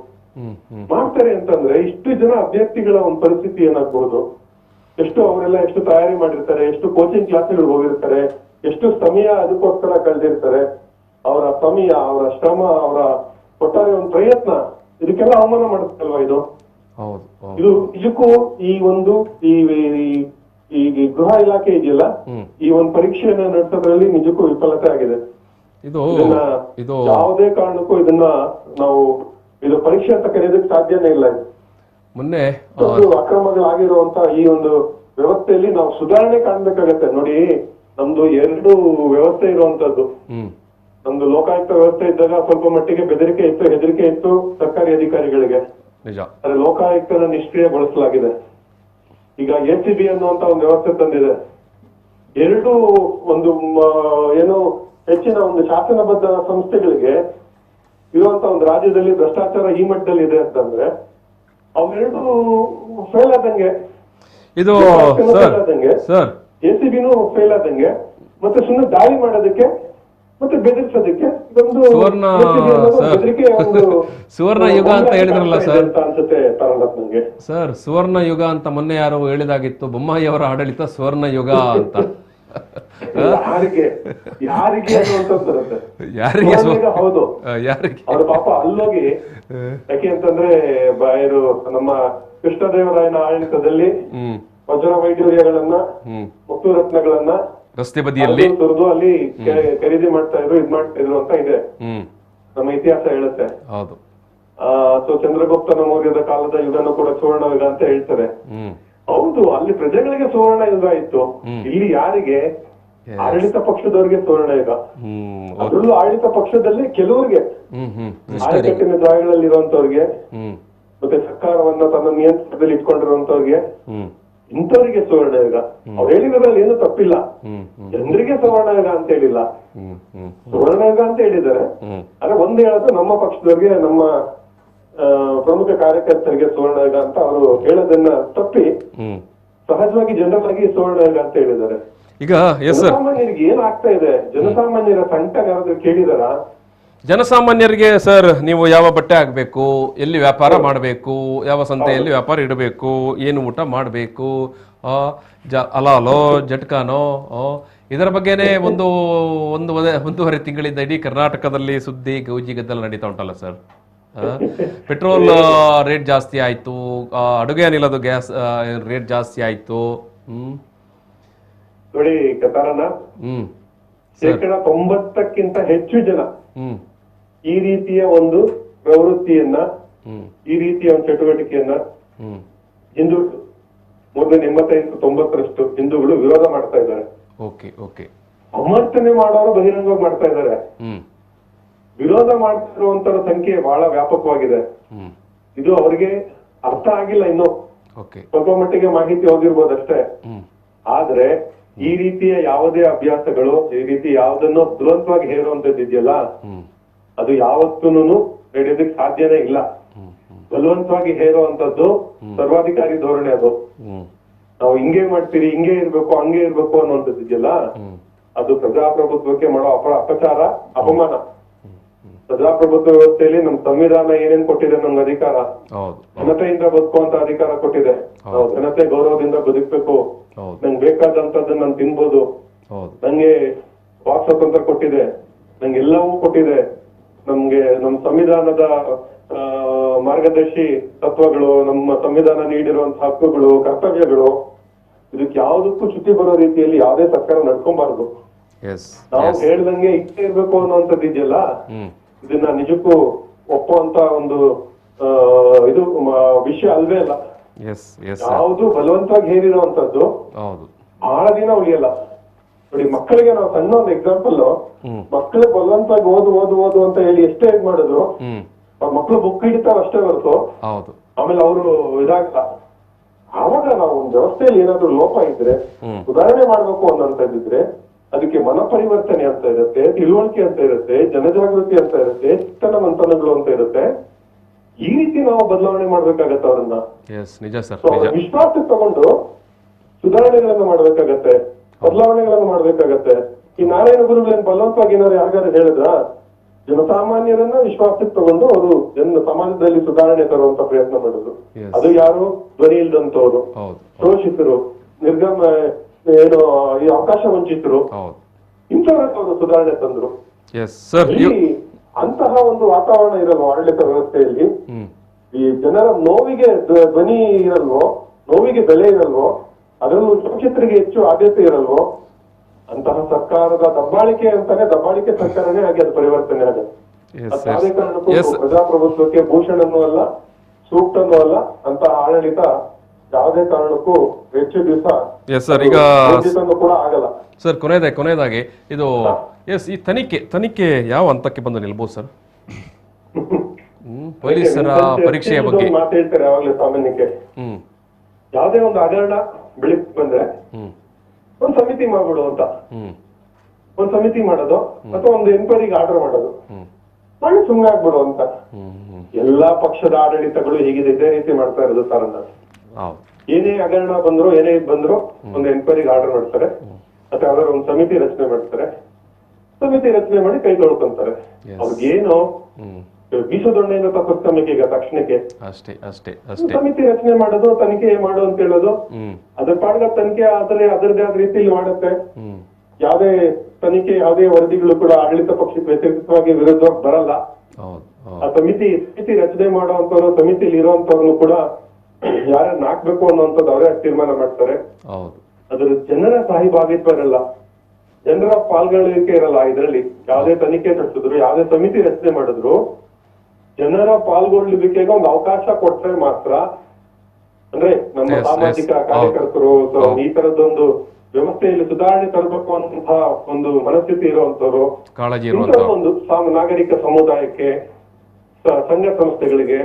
ಮಾಡ್ತಾರೆ ಅಂತಂದ್ರೆ ಇಷ್ಟು ಜನ ಅಭ್ಯರ್ಥಿಗಳ ಒಂದು ಪರಿಸ್ಥಿತಿ ಏನಾಗಬಹುದು. ಎಷ್ಟು ತಯಾರಿ ಮಾಡಿರ್ತಾರೆ, ಎಷ್ಟು ಕೋಚಿಂಗ್ ಕ್ಲಾಸ್ಗಳು ಹೋಗಿರ್ತಾರೆ, ಎಷ್ಟು ಸಮಯ ಅದಕ್ಕೋಸ್ಕರ ಕಳೆದಿರ್ತಾರೆ. ಅವರ ಸಮಯ, ಅವರ ಶ್ರಮ, ಅವರ ಒಟ್ಟಾರೆ ಒಂದು ಪ್ರಯತ್ನ, ಇದಕ್ಕೆಲ್ಲ ಅವಮಾನ ಮಾಡುತ್ತಲ್ವಾ ಇದು. ಇದು ನಿಜಕ್ಕೂ ಈ ಒಂದು ಈ ಗೃಹ ಇಲಾಖೆ ಇದೆಯಲ್ಲ, ಈ ಒಂದು ಪರೀಕ್ಷೆಯನ್ನ ನಡೆಸೋದ್ರಲ್ಲಿ ನಿಜಕ್ಕೂ ವಿಫಲತೆ ಆಗಿದೆ. ಇದು ಯಾವುದೇ ಕಾರಣಕ್ಕೂ ಇದನ್ನ ನಾವು ಇದು ಪರೀಕ್ಷೆ ಅಂತ ಕರೆಯೋದಕ್ಕೆ ಸಾಧ್ಯನೇ ಇಲ್ಲ. ಮೊನ್ನೆ ಅಕ್ರಮಗಳಾಗಿರುವಂತ ಈ ಒಂದು ವ್ಯವಸ್ಥೆಯಲ್ಲಿ ನಾವು ಸುಧಾರಣೆ ಕಾಣ್ಬೇಕಾಗತ್ತೆ. ನೋಡಿ, ನಮ್ದು 2 ವ್ಯವಸ್ಥೆ ಇರುವಂತದ್ದು. ನಮ್ದು ಲೋಕಾಯುಕ್ತ ವ್ಯವಸ್ಥೆ ಇದ್ದಾಗ ಸ್ವಲ್ಪ ಮಟ್ಟಿಗೆ ಬೆದರಿಕೆ ಇತ್ತು, ಹೆದರಿಕೆ ಇತ್ತು ಸರ್ಕಾರಿ ಅಧಿಕಾರಿಗಳಿಗೆ. ಆದ್ರೆ ಲೋಕಾಯುಕ್ತನ ನಿಷ್ಕ್ರಿಯಗೊಳಿಸಲಾಗಿದೆ. ಈಗ ACB ಅನ್ನುವಂತ ಒಂದು ವ್ಯವಸ್ಥೆ ತಂದಿದೆ. 2 ಒಂದು ಏನು ಹೆಚ್ಚಿನ ಒಂದು ಶಾಸನಬದ್ಧ ಸಂಸ್ಥೆಗಳಿಗೆ ಇರುವಂತ ಒಂದು ರಾಜ್ಯದಲ್ಲಿ ಭ್ರಷ್ಟಾಚಾರ ಈ ಮಟ್ಟದಲ್ಲಿ ಇದೆ ಅಂತಂದ್ರೆ ಅವೆರಡು ಫೇಲ್ ಆದಂಗೆ. ಇದು ACBನೂ ಫೇಲ್ ಆದಂಗೆ. ಮತ್ತೆ ಸುಮ್ಮನೆ ದಾಳಿ ಮಾಡೋದಕ್ಕೆ ಮತ್ತೆ ಬೆದರಿಸೋದಕ್ಕೆ ಇದೊಂದು ಸುವರ್ಣ ಯುಗ ಅಂತ ಹೇಳಿದ್ರಲ್ಲ ಸರ್ ಅನ್ಸುತ್ತೆ ತಾರಂಗತ್ ನಂಗೆ. ಸರ್, ಸುವರ್ಣ ಯುಗ ಅಂತ ಮೊನ್ನೆ ಯಾರೋ ಹೇಳಿದಾಗಿತ್ತು, ಬೊಮ್ಮಾಯಿ ಅವರ ಆಡಳಿತ ಸುವರ್ಣ ಯುಗ ಅಂತ. ಯಾರಿಗೆ ಅನ್ನುವಂಥದ್ದು ಹೌದು, ಯಾರಿಗೆ ಅವ್ರ ಪಾಪ ಅಲ್ಲೋಗಿ, ಯಾಕೆ ಅಂತಂದ್ರೆ ಬಾಯರು ನಮ್ಮ ಕೃಷ್ಣದೇವರಾಯನ ಆಡಳಿತದಲ್ಲಿ ವಜ್ರ ವೈಢೂರ್ಯಗಳನ್ನ, ಮುತ್ತುರತ್ನಗಳನ್ನ ರಸ್ತೆ ಬದಿಯಲ್ಲಿ ಸುರಿದು ಅಲ್ಲಿ ಖರೀದಿ ಮಾಡ್ತಾ ಇದ್ರು, ಇದ್ ಮಾಡ್ತಾ ಇದ್ರು ಅಂತ ಇದೆ, ನಮ್ಮ ಇತಿಹಾಸ ಹೇಳುತ್ತೆ. ಹೌದು. ಸೊ ಚಂದ್ರಗುಪ್ತನ ಮೌರ್ಯದ ಕಾಲದ ಯುಗನೂ ಕೂಡ ಸುವರ್ಣ ಯುಗ ಅಂತ ಹೇಳ್ತಾರೆ. ಹೌದು, ಅಲ್ಲಿ ಪ್ರಜೆಗಳಿಗೆ ಸುವರ್ಣ ಯುಗ ಇತ್ತು. ಇಲ್ಲಿ ಯಾರಿಗೆ? ಆಡಳಿತ ಪಕ್ಷದವರಿಗೆ ಸುವರ್ಣ ಯುಗ. ಅದರಲ್ಲೂ ಆಡಳಿತ ಪಕ್ಷದಲ್ಲಿ ಕೆಲವರಿಗೆ, ಆಯಕಟ್ಟಿನ ಜಾಗಗಳಲ್ಲಿ ಇರುವಂತವ್ರಿಗೆ, ಮತ್ತೆ ಸರ್ಕಾರವನ್ನ ತನ್ನ ನಿಯಂತ್ರಣದಲ್ಲಿ ಇಟ್ಕೊಂಡಿರುವಂತವ್ರಿಗೆ, ಇಂಥವರಿಗೆ ಸುವರ್ಣ ಯುಗ. ಅವ್ರು ಹೇಳಿದ್ರಲ್ಲಿ ಏನು ತಪ್ಪಿಲ್ಲ, ಜನರಿಗೆ ಸುವರ್ಣ ಯುಗ ಅಂತ ಹೇಳಿಲ್ಲ, ಸುವರ್ಣ ಯುಗ ಅಂತ ಹೇಳಿದ್ದಾರೆ. ಆದ್ರೆ ಒಂದ್ ಹೇಳೋದು ನಮ್ಮ ಪಕ್ಷದವ್ರಿಗೆ, ನಮ್ಮ ಪ್ರಮುಖ ಕಾರ್ಯಕರ್ತರಿಗೆ ಸುವರ್ಣ ಯುಗ ಅಂತ ಅವರು ಹೇಳೋದನ್ನ ತಪ್ಪಿ ಸಹಜವಾಗಿ ಜನರಾಗಿ ಸುವರ್ಣ ಯುಗ ಅಂತ ಹೇಳಿದ್ದಾರೆ. ಈಗ ಜನಸಾಮಾನ್ಯರಿಗೆ ಏನ್ ಆಗ್ತಾ ಇದೆ, ಜನಸಾಮಾನ್ಯರ ಸಂಕಟ ಯಾರಾದ್ರೂ ಕೇಳಿದಾರ? ಜನಸಾಮಾನ್ಯರಿಗೆ ಸರ್, ನೀವು ಯಾವ ಬಟ್ಟೆ ಹಾಕ್ಬೇಕು, ಎಲ್ಲಿ ವ್ಯಾಪಾರ ಮಾಡಬೇಕು, ಯಾವ ಸಂತೆಯಲ್ಲಿ ವ್ಯಾಪಾರ ಇಡಬೇಕು, ಏನು ಊಟ ಮಾಡಬೇಕು, ಅಲಾಲೋ ಜಟ್ಕಾನೋ, ಇದರ ಬಗ್ಗೆನೇ ಒಂದೂವರೆ ತಿಂಗಳಿಂದ ಇಡೀ ಕರ್ನಾಟಕದಲ್ಲಿ ಸುದ್ದಿ ಗೌಜಿ ಗದ್ದಲ ನಡೀತಾ ಉಂಟಲ್ಲ ಸರ್. ಪೆಟ್ರೋಲ್ ರೇಟ್ ಜಾಸ್ತಿ ಆಯ್ತು, ಅಡುಗೆ ಅನಿಲದ ಗ್ಯಾಸ್ ರೇಟ್ ಜಾಸ್ತಿ ಆಯ್ತು. ನೋಡಿ ಕತಾರನ, 90% ಹೆಚ್ಚು ಜನ ಈ ರೀತಿಯ ಒಂದು ಪ್ರವೃತ್ತಿಯನ್ನ, ಈ ರೀತಿಯ ಒಂದು ಚಟುವಟಿಕೆಯನ್ನ ಹಿಂದೂ 85-90% ಹಿಂದೂಗಳು ವಿರೋಧ ಮಾಡ್ತಾ ಇದ್ದಾರೆ. Okay okay. ಸಮರ್ಥನೆ ಮಾಡೋರು ಬಹಿರಂಗವಾಗಿ ಮಾಡ್ತಾ ಇದ್ದಾರೆ. ವಿರೋಧ ಮಾಡ್ತಿರುವಂತರ ಸಂಖ್ಯೆ ಬಹಳ ವ್ಯಾಪಕವಾಗಿದೆ. ಇದು ಅವರಿಗೆ ಅರ್ಥ ಆಗಿಲ್ಲ ಇನ್ನು. ಸ್ವಲ್ಪ ಮಟ್ಟಿಗೆ ಮಾಹಿತಿ ಹೋಗಿರ್ಬೋದಷ್ಟೇ. ಆದ್ರೆ ಈ ರೀತಿಯ ಯಾವುದೇ ಅಭ್ಯಾಸಗಳು, ಈ ರೀತಿ ಯಾವುದನ್ನು ದುರಂತವಾಗಿ ಹೇರುವಂತದ್ದಿದೆಯಲ್ಲ, ಅದು ಯಾವತ್ತೂನು ನಡೆಯೋದಕ್ಕೆ ಸಾಧ್ಯನೇ ಇಲ್ಲ. ಬಲವಂತವಾಗಿ ಹೇರುವಂತದ್ದು ಸರ್ವಾಧಿಕಾರಿ ಧೋರಣೆ. ಅದು ನಾವು ಹಿಂಗೆ ಮಾಡ್ತೀರಿ, ಹಿಂಗೆ ಇರ್ಬೇಕು, ಹಂಗೆ ಇರ್ಬೇಕು ಅನ್ನುವಂಥದ್ದಿದೆಯಲ್ಲ, ಅದು ಪ್ರಜಾಪ್ರಭುತ್ವಕ್ಕೆ ಮಾಡೋ ಅಪಚಾರ, ಅಪಮಾನ. ಪ್ರಜಾಪ್ರಭುತ್ವ ವ್ಯವಸ್ಥೆಯಲ್ಲಿ ನಮ್ ಸಂವಿಧಾನ ಏನೇನ್ ಕೊಟ್ಟಿದೆ ನಮ್ಗೆ ಅಧಿಕಾರ, ಘನತೆಯಿಂದ ಬದುಕುವಂತ ಅಧಿಕಾರ ಕೊಟ್ಟಿದೆ. ನಾವು ಘನತೆ ಗೌರವದಿಂದ ಬದುಕ್ಬೇಕು. ನಂಗೆ ಬೇಕಾದಂತದ್ದನ್ನ ನಾನು ತಿನ್ಬೋದು. ನಂಗೆ ವಾಕ್ ಸ್ವಾತಂತ್ರ್ಯ ಕೊಟ್ಟಿದೆ, ನಂಗೆ ಎಲ್ಲವೂ ಕೊಟ್ಟಿದೆ. ನಮ್ಗೆ ನಮ್ ಸಂವಿಧಾನದ ಮಾರ್ಗದರ್ಶಿ ತತ್ವಗಳು, ನಮ್ಮ ಸಂವಿಧಾನ ನೀಡಿರುವಂತಹ ಹಕ್ಕುಗಳು, ಕರ್ತವ್ಯಗಳು, ಇದಕ್ಕೆ ಯಾವುದಕ್ಕೂ ಚ್ಯುತಿ ಬರೋ ರೀತಿಯಲ್ಲಿ ಯಾವುದೇ ಸರ್ಕಾರ ನಡ್ಕೊಂಬಾರ್ದು. ನಾವು ಹೇಳ್ದಂಗೆ ಇಷ್ಟೇ ಇರ್ಬೇಕು ಅನ್ನುವಂಥದ್ದು ಇದೆಯಲ್ಲ, ಇದನ್ನ ನಿಜಕ್ಕೂ ಒಪ್ಪುವಂತ ಒಂದು ಇದು ವಿಷಯ ಅಲ್ವೇ ಅಲ್ಲ. ಯಾವುದು ಬಲವಂತವಾಗಿ ಹೇರಿರುವಂತದ್ದು ಬಹಳ ದಿನ ಉಳಿಯಲ್ಲ. ನೋಡಿ, ಮಕ್ಕಳಿಗೆ ನಾವು ಸಣ್ಣ ಒಂದು ಎಕ್ಸಾಂಪಲ್, ಮಕ್ಕಳಿಗೆ ಬಲವಂತವಾಗಿ ಓದು ಓದು ಓದು ಅಂತ ಹೇಳಿ ಎಷ್ಟೇ ಇದ್ ಮಾಡಿದ್ರು ಮಕ್ಕಳು ಬುಕ್ ಹಿಡಿತಾರ ಅಷ್ಟೇ ಹೊರತು ಆಮೇಲೆ ಅವರು ಇದಾಗಲ್ಲ. ಆವಾಗ ನಾವು ಒಂದು ವ್ಯವಸ್ಥೆಯಲ್ಲಿ ಏನಾದ್ರು ಲೋಪ ಇದ್ರೆ ಸುಧಾರಣೆ ಮಾಡ್ಬೇಕು ಅನ್ನೋಂಥದ್ದಿದ್ರೆ ಅದಕ್ಕೆ ಮನಪರಿವರ್ತನೆ ಅಂತ ಇರುತ್ತೆ, ತಿಳುವಳಿಕೆ ಅಂತ ಇರುತ್ತೆ, ಜನಜಾಗೃತಿ ಅಂತ ಇರುತ್ತೆ, ಚಿತ್ತನ ಮಂಥನಗಳು ಅಂತ ಇರುತ್ತೆ. ಈ ರೀತಿ ನಾವು ಬದಲಾವಣೆ ಮಾಡ್ಬೇಕಾಗತ್ತೆ ಅವರನ್ನ. ವಿಶ್ವಾಸಕ್ಕೆ ತಗೊಂಡು ಸುಧಾರಣೆಗಳನ್ನ ಮಾಡ್ಬೇಕಾಗತ್ತೆ, ಬದಲಾವಣೆಗಳನ್ನ ಮಾಡ್ಬೇಕಾಗತ್ತೆ. ಈ ನಾರಾಯಣ ಗುರುಗಳೇನ್ ಬಲವಂತವಾಗಿ ಏನಾದ್ರು ಯಾರಿಗಾರು ಹೇಳಿದ್ರ, ಜನಸಾಮಾನ್ಯರನ್ನ ವಿಶ್ವಾಸಕ್ಕೆ ತಗೊಂಡು ಅವರು ಸಮಾಜದಲ್ಲಿ ಸುಧಾರಣೆ ತರುವಂತ ಪ್ರಯತ್ನ ಮಾಡಿದ್ರು. ಅದು ಯಾರು? ಧ್ವನಿ ಇಲ್ದಂತವ್ರು, ಶೋಷಿತರು, ನಿರ್ಗಮ ಏನು ಈ ಅವಕಾಶ ವಂಚಿತರು, ಇಂಥವ್ರನ್ನ ಅವರು ಸುಧಾರಣೆ ತಂದ್ರು. ಅಂತಹ ಒಂದು ವಾತಾವರಣ ಇರಲ್ವೋ ಆಡಳಿತ ವ್ಯವಸ್ಥೆಯಲ್ಲಿ? ಈ ಜನರ ನೋವಿಗೆ ಧ್ವನಿ ಇರಲ್ವೋ, ನೋವಿಗೆ ಬೆಲೆ ಇರಲ್ವೋ, ಅದರಲ್ಲೂ ಶೋಷಿತರಿಗೆ ಹೆಚ್ಚು ಆದ್ಯತೆ ಇರಲ್ವೋ? ಅಂತಹ ಸರ್ಕಾರದ ದಬ್ಬಾಳಿಕೆ ಅಂತಾನೆ, ದಬ್ಬಾಳಿಕೆ ಸರ್ಕಾರನೇ ಆಗಿ ಅದು ಪರಿವರ್ತನೆ ಆಗುತ್ತೆ. ಯಾವುದೇ ಕಾರಣಕ್ಕೂ ಪ್ರಜಾಪ್ರಭುತ್ವಕ್ಕೆ ಭೂಷಣನೂ ಅಲ್ಲ, ಸೂಕ್ತನೂ ಅಲ್ಲ. ಅಂತಹ ಆಡಳಿತ ಯಾವುದೇ ಕಾರಣಕ್ಕೂ ಹೆಚ್ಚು ದಿವಸ ಕೂಡ ಆಗಲ್ಲ. ಸರ್, ಕೊನೆಯದಾಗಿ ಇದು ಈ ತನಿಖೆ ಯಾವ ಹಂತಕ್ಕೆ ಬಂದು ನಿಲ್ಬಹುದು ಸರ್? ಪೊಲೀಸರ ಪರೀಕ್ಷೆಯ ಬಗ್ಗೆ ಮಾತು ಹೇಳ್ತಾರೆ ಯಾವಾಗಲೇ ಸಾಮಾನ್ಯಕ್ಕೆ. ಯಾವುದೇ ಒಂದು ಹಗರಣ ಬೆಳಿಗ್ಗೆ ಬಂದ್ರೆ ಒಂದ್ ಸಮಿತಿ ಮಾಡ್ಬಿಡು ಅಂತ, ಒಂದ್ ಸಮಿತಿ ಮಾಡೋದು ಅಥವಾ ಒಂದು ಎನ್ಕ್ವೈರಿಗೆ ಆರ್ಡರ್ ಮಾಡೋದು, ಮಾಡಿ ಸುಮ್ಮನೆ ಆಗ್ಬಿಡು ಅಂತ. ಎಲ್ಲಾ ಪಕ್ಷದ ಆಡಳಿತಗಳು ಹೀಗಿದೆ, ಇದೇ ರೀತಿ ಮಾಡ್ತಾ ಇರೋದು ಸಾರನ್ನ. ಏನೇ ಹಗರಣ ಬಂದ್ರು, ಏನೇ ಬಂದ್ರು ಒಂದು ಎನ್ಕ್ವೈರಿಗೆ ಆರ್ಡರ್ ಮಾಡ್ತಾರೆ, ಅಥವಾ ಯಾವ್ದಾದ್ರು ಒಂದು ಸಮಿತಿ ರಚನೆ ಮಾಡ್ತಾರೆ. ಸಮಿತಿ ರಚನೆ ಮಾಡಿ ಕೈ ತೊಳ್ಕೊಂತಾರೆ. ಅವ್ರಿಗೇನು ಬೀಸದೊಣ್ಣೆಯಿಂದ ತಪ್ಪಿಸ್ಕೊಂಬೇಕು ಈಗ ತಕ್ಷಣಕ್ಕೆ. ಸಮಿತಿ ರಚನೆ ಮಾಡೋದು, ತನಿಖೆ ಮಾಡು ಅಂತ ಹೇಳೋದು, ಅದ್ರ ಪಾಡ್ಗ ತನಿಖೆ ಅದರದೇ ಆದ ರೀತಿಯಲ್ಲಿ ಮಾಡುತ್ತೆ. ಯಾವುದೇ ತನಿಖೆ, ಯಾವುದೇ ವರದಿಗಳು ಕೂಡ ಆಡಳಿತ ಪಕ್ಷಕ್ಕೆ ವ್ಯತಿರಿಕ್ತವಾಗಿ ವಿರುದ್ಧವಾಗಿ ಬರಲ್ಲ. ಆ ಸಮಿತಿ ರಚನೆ ಮಾಡುವಂತವ್ರು, ಸಮಿತಿಯಲ್ಲಿ ಇರುವಂತವ್ರು ಕೂಡ ಯಾರನ್ನ ಹಾಕ್ಬೇಕು ಅನ್ನುವಂಥದ್ದು ಅವರೇ ತೀರ್ಮಾನ ಮಾಡ್ತಾರೆ. ಅದ್ರ ಜನರ ಸಹಭಾಗಿತ್ವ ಇರಲ್ಲ, ಜನರ ಪಾಲ್ಗೊಳ್ಳುವಿಕೆ ಇರಲ್ಲ ಇದರಲ್ಲಿ. ಯಾವುದೇ ತನಿಖೆ ನಡೆಸಿದ್ರು, ಯಾವುದೇ ಸಮಿತಿ ರಚನೆ ಮಾಡಿದ್ರು, ಜನರ ಪಾಲ್ಗೊಳ್ಳುವಿಕೆಗೆ ಒಂದು ಅವಕಾಶ ಕೊಟ್ರೆ ಮಾತ್ರ, ಅಂದ್ರೆ ನಮ್ಮ ಸಾಮಾಜಿಕ ಕಾರ್ಯಕರ್ತರು ಈ ತರದೊಂದು ವ್ಯವಸ್ಥೆಯಲ್ಲಿ ಸುಧಾರಣೆ ತರಬೇಕು ಅನ್ನುವಂತಹ ಒಂದು ಮನಸ್ಥಿತಿ ಇರುವಂತವ್ರು, ಒಂದು ನಾಗರಿಕ ಸಮುದಾಯಕ್ಕೆ, ಸಂಘ ಸಂಸ್ಥೆಗಳಿಗೆ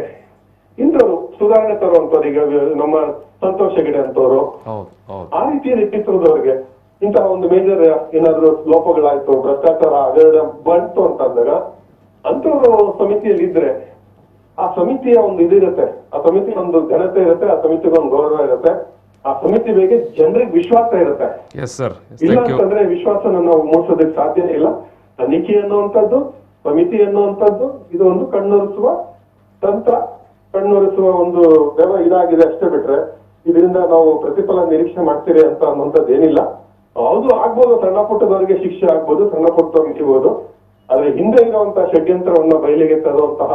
ಇಂಥವ್ರು ಸುಧಾರಣೆ ತರುವಂತವ್ರು, ಈಗ ನಮ್ಮ ಸಂತೋಷ ಹೆಗಡೆ ಅಂತವ್ರು, ಆ ರೀತಿಯಲ್ಲಿ ಚಿತ್ರದವ್ರಿಗೆ ಇಂತಹ ಒಂದು ಮೇಜರ್ ಏನಾದ್ರು ಲೋಪಗಳಾಯ್ತು, ಭ್ರಷ್ಟಾಚಾರ ಹಗರಣ ಬಂತು ಅಂತಂದಾಗ ಅಂತವ್ರು ಸಮಿತಿಯಲ್ಲಿ ಇದ್ರೆ ಆ ಸಮಿತಿಯ ಒಂದು ಇದಿರುತ್ತೆ, ಆ ಸಮಿತಿ ಒಂದು ಘನತೆ ಇರುತ್ತೆ, ಆ ಸಮಿತಿಗೆ ಒಂದು ಗೌರವ ಇರುತ್ತೆ, ಆ ಸಮಿತಿ ಬಗ್ಗೆ ಜನರಿಗೆ ವಿಶ್ವಾಸ ಇರುತ್ತೆ. ಇಲ್ಲ ಅಂತಂದ್ರೆ ವಿಶ್ವಾಸನ ನಾವು ಮೂಡಿಸೋದಕ್ಕೆ ಸಾಧ್ಯ ಇಲ್ಲ. ತನಿಖೆ ಅನ್ನುವಂಥದ್ದು, ಸಮಿತಿ ಅನ್ನುವಂಥದ್ದು ಇದು ಒಂದು ಕಣ್ಣೊರೆಸುವ ತಂತ್ರ, ಕಣ್ಣೊರೆಸುವ ಒಂದು ಇದಾಗಿದೆ ಅಷ್ಟೇ. ಬಿಟ್ರೆ ಇದರಿಂದ ನಾವು ಪ್ರತಿಫಲ ನಿರೀಕ್ಷೆ ಮಾಡ್ತೀರಿ ಅಂತ ಅನ್ನುವಂಥದ್ದು ಏನಿಲ್ಲ. ಹೌದು, ಆಗ್ಬೋದು, ಸಣ್ಣ ಪುಟ್ಟದವರಿಗೆ ಶಿಕ್ಷೆ ಆಗ್ಬೋದು, ಸಣ್ಣ ಪುಟ್ಟದವ್ರಿಗೆ ಸಿಗ್ಬೋದು. ಆದ್ರೆ ಹಿಂದೆ ಇರುವಂತಹ ಷಡ್ಯಂತ್ರವನ್ನ ಬಯಲಿಗೆ ತರುವಂತಹ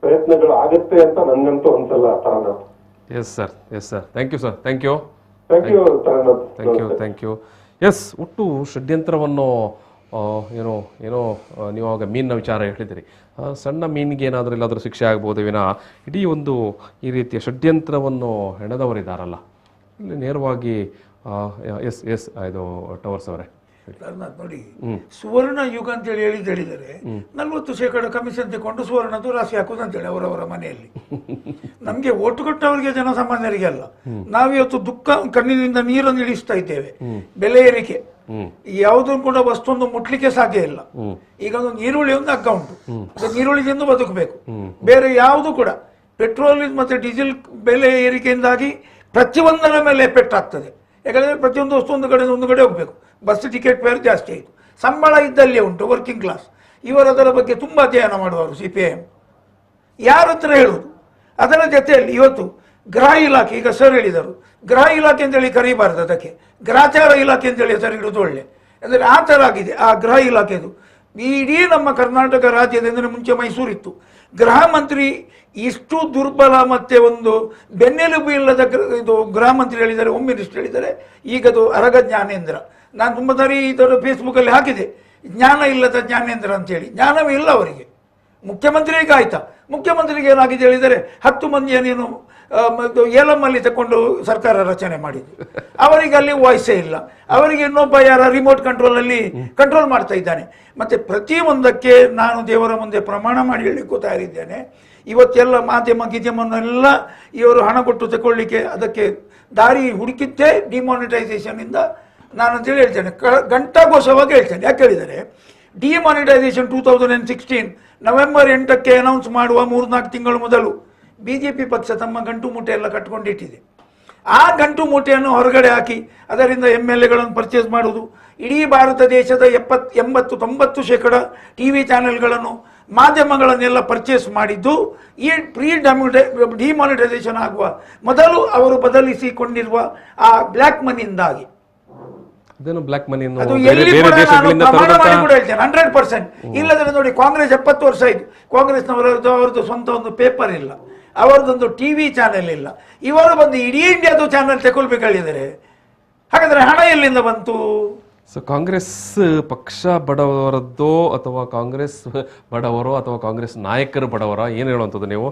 ಪ್ರಯತ್ನಗಳು ಆಗತ್ತೆ ಅಂತ ನನ್ಗಂತೂ ಅನ್ಸಲ್ಲ Taranath. Yes sir, thank you sir. Thank you Taranath. Yes, ಒಟ್ಟು ಷಡ್ಯಂತ್ರವನ್ನು ಏನೋ ಏನೋ ನೀವು ಆವಾಗ ಮೀನಿನ ವಿಚಾರ ಹೇಳಿದಿರಿ. ಸಣ್ಣ ಮೀನಿಗೆ ಏನಾದರೂ ಇಲ್ಲಾದರೂ ಶಿಕ್ಷೆ ಆಗ್ಬೋದು ವಿನ ಇಡೀ ಒಂದು ಈ ರೀತಿಯ ಷಡ್ಯಂತ್ರವನ್ನು ಹೆಣೆದವರಿದ್ದಾರಲ್ಲ, ಇಲ್ಲಿ ನೇರವಾಗಿ ಎಸ್ ಇದು ಟವರ್ಸ್ ಅವರೇ ನೋಡಿ, ಸುವರ್ಣ ಯುಗ ಅಂತೇಳಿ ಹೇಳಿದ್ದಾರೆ, 40% ಕಮಿಷನ್ ತಗೊಂಡು ಸುವರ್ಣದ್ದು ರಾಶಿ ಹಾಕುದು ಅಂತೇಳಿ ಅವರವರ ಮನೆಯಲ್ಲಿ. ನಮ್ಗೆ ಓಟು ಕೊಟ್ಟವರಿಗೆ, ಜನಸಾಮಾನ್ಯರಿಗೆ ಅಲ್ಲ. ನಾವಿವತ್ತು ದುಃಖ ಕಣ್ಣಿನಿಂದ ನೀರನ್ನು ಇಳಿಸ್ತಾ ಇದ್ದೇವೆ. ಬೆಲೆ ಏರಿಕೆ, ಯಾವುದನ್ನು ಕೂಡ ವಸ್ತುವನ್ನು ಮುಟ್ಲಿಕ್ಕೆ ಸಾಧ್ಯ ಇಲ್ಲ. ಈಗ ಒಂದು ನೀರುಳ್ಳಿ ಒಂದು ಅಗ್ಗ ಉಂಟು, ನೀರುಳ್ಳಿದಿಂದ ಬದುಕಬೇಕು. ಬೇರೆ ಯಾವುದು ಕೂಡ ಪೆಟ್ರೋಲ್ ಮತ್ತೆ ಡೀಸೆಲ್ ಬೆಲೆ ಏರಿಕೆಯಿಂದಾಗಿ ಪ್ರತಿಯೊಂದರ ಮೇಲೆ ಎಫೆಕ್ಟ್ ಆಗ್ತದೆ. ಯಾಕಂದ್ರೆ ಪ್ರತಿಯೊಂದು ವಸ್ತು ಒಂದು ಕಡೆ ಹೋಗ್ಬೇಕು. ಬಸ್ ಟಿಕೆಟ್ ಫೇರ್ ಜಾಸ್ತಿ ಆಯಿತು. ಸಂಬಳ ಇದ್ದಲ್ಲೇ ಉಂಟು ವರ್ಕಿಂಗ್ ಕ್ಲಾಸ್. ಇವರದರ ಬಗ್ಗೆ ತುಂಬ ಅಧ್ಯಯನ ಮಾಡುವರು CPIM. ಯಾರ ಹತ್ರ ಹೇಳುವುದು? ಅದರ ಜೊತೆಯಲ್ಲಿ ಇವತ್ತು ಗೃಹ ಇಲಾಖೆ, ಈಗ ಸರ್ ಹೇಳಿದರು, ಗೃಹ ಇಲಾಖೆ ಅಂತೇಳಿ ಕರೀಬಾರ್ದು, ಅದಕ್ಕೆ ಗ್ರಾಚಾರ ಇಲಾಖೆ ಅಂತೇಳಿ ಹೆಸರು ಇಡುವುದು ಒಳ್ಳೆ. ಅಂದರೆ ಆ ಥರ ಆಗಿದೆ ಆ ಗೃಹ ಇಲಾಖೆದು. ಇಡೀ ನಮ್ಮ ಕರ್ನಾಟಕ ರಾಜ್ಯದಿಂದ ಮುಂಚೆ ಮೈಸೂರಿತ್ತು. ಗೃಹ ಮಂತ್ರಿ ಇಷ್ಟು ದುರ್ಬಲ ಮತ್ತೆ ಒಂದು ಬೆನ್ನೆಲುಬು ಇಲ್ಲದ ಇದು ಗೃಹ ಮಂತ್ರಿ ಹೇಳಿದ್ದಾರೆ, ಹೋಮ್ ಮಿನಿಸ್ಟರ್ ಹೇಳಿದ್ದಾರೆ. ಈಗದು ಅರಗ ಜ್ಞಾನೇಂದ್ರ. ನಾನು ತುಂಬ ಸಾರಿ ಇದರ ಫೇಸ್ಬುಕ್ಕಲ್ಲಿ ಹಾಕಿದೆ, ಜ್ಞಾನ ಇಲ್ಲದ ಜ್ಞಾನೇಂದ್ರ ಅಂತೇಳಿ. ಜ್ಞಾನವೇ ಇಲ್ಲ ಅವರಿಗೆ. ಮುಖ್ಯಮಂತ್ರಿಗೆ ಆಯ್ತಾ, ಮುಖ್ಯಮಂತ್ರಿಗೆ ಏನಾಗಿದೆ ಹೇಳಿದರೆ 10 ಮಂದಿಯನ್ನೇನು ಏಲಮ್ಮಲ್ಲಿ ತಗೊಂಡು ಸರ್ಕಾರ ರಚನೆ ಮಾಡಿದ್ರು. ಅವರಿಗೆ ಅಲ್ಲಿ ವಾಯ್ಸೇ ಇಲ್ಲ. ಅವರಿಗೆ ಇನ್ನೊಬ್ಬ ಯಾರ ರಿಮೋಟ್ ಕಂಟ್ರೋಲಲ್ಲಿ ಕಂಟ್ರೋಲ್ ಮಾಡ್ತಾ ಇದ್ದಾನೆ. ಮತ್ತೆ ಪ್ರತಿಯೊಂದಕ್ಕೆ ನಾನು ದೇವರ ಮುಂದೆ ಪ್ರಮಾಣ ಮಾಡಿ ಹೇಳಲಿಕ್ಕೂ ತಯಾರಿದ್ದೇನೆ. ಇವತ್ತೆಲ್ಲ ಮಾಧ್ಯಮನ್ನೆಲ್ಲ ಇವರು ಹಣ ಕೊಟ್ಟು ತಗೊಳ್ಳಿಕ್ಕೆ ಅದಕ್ಕೆ ದಾರಿ ಹುಡುಕಿದ್ದೇ ಡಿಮಾನಿಟೈಸೇಷನ್ ಇಂದ ನಾನು ಅಂತೇಳಿ ಹೇಳ್ತೇನೆ. ಘಂಟಾಘೋಷವಾಗಿ ಹೇಳ್ತೇನೆ. ಯಾಕೆ ಹೇಳಿದರೆ, ಡಿಮಾನಿಟೈಸೇಷನ್ 2016 ನವೆಂಬರ್ 8ಕ್ಕೆ ಅನೌನ್ಸ್ ಮಾಡುವ 3-4 ತಿಂಗಳು ಮೊದಲು BJP ಪಕ್ಷ ತಮ್ಮ ಗಂಟು ಮೂಟೆ ಎಲ್ಲ ಕಟ್ಕೊಂಡಿಟ್ಟಿದೆ. ಆ ಗಂಟು ಮೂಟೆಯನ್ನು ಹೊರಗಡೆ ಹಾಕಿ ಅದರಿಂದ MLAಗಳನ್ನು ಪರ್ಚೇಸ್ ಮಾಡುವುದು, ಇಡೀ ಭಾರತ ದೇಶದ 80-90% TV ಚಾನೆಲ್ಗಳನ್ನು, ಮಾಧ್ಯಮಗಳನ್ನೆಲ್ಲ ಪರ್ಚೇಸ್ ಮಾಡಿದ್ದು ಈ ಡಿಮಾನಿಟೈಸೇಷನ್ ಆಗುವ ಮೊದಲು ಅವರು ಬದಲಿಸಿಕೊಂಡಿರುವ ಆ ಬ್ಲ್ಯಾಕ್ ಮನಿಯಿಂದಾಗಿ. ಬ್ಲಾಕ್ ಮನಿ ಅದು ಎಲ್ಲಿ ಕೂಡ ನಾನು ಪ್ರಮಾಣ ಮಾಡಿ ಕೂಡ ಹೇಳ್ತೇನೆ 100%. ಇಲ್ಲದ್ರೆ ನೋಡಿ, ಕಾಂಗ್ರೆಸ್ 70 ವರ್ಷ ಆಯ್ತು. ಕಾಂಗ್ರೆಸ್ನವರದ್ದು ಅವರದ್ದು ಸ್ವಂತ ಒಂದು ಪೇಪರ್ ಇಲ್ಲ, ಅವರದೊಂದು TV ಚಾನೆಲ್ ಇಲ್ಲ. ಇವರು ಬಂದು ಇಡೀ ಇಂಡಿಯಾದು ಚಾನೆಲ್ ತಗೊಳ್ಬೇಕಾಗಿದ್ದಾರೆ. ಹಾಗಾದ್ರೆ ಹಣ ಎಲ್ಲಿಂದ ಬಂತು? ಸೊ ಕಾಂಗ್ರೆಸ್ ಪಕ್ಷ ಬಡವರದ್ದೋ ಅಥವಾ ಕಾಂಗ್ರೆಸ್ ಬಡವರೋ ಅಥವಾ ಕಾಂಗ್ರೆಸ್ ನಾಯಕರು ಬಡವರ, ಏನು ಹೇಳುವಂಥದ್ದು ನೀವು?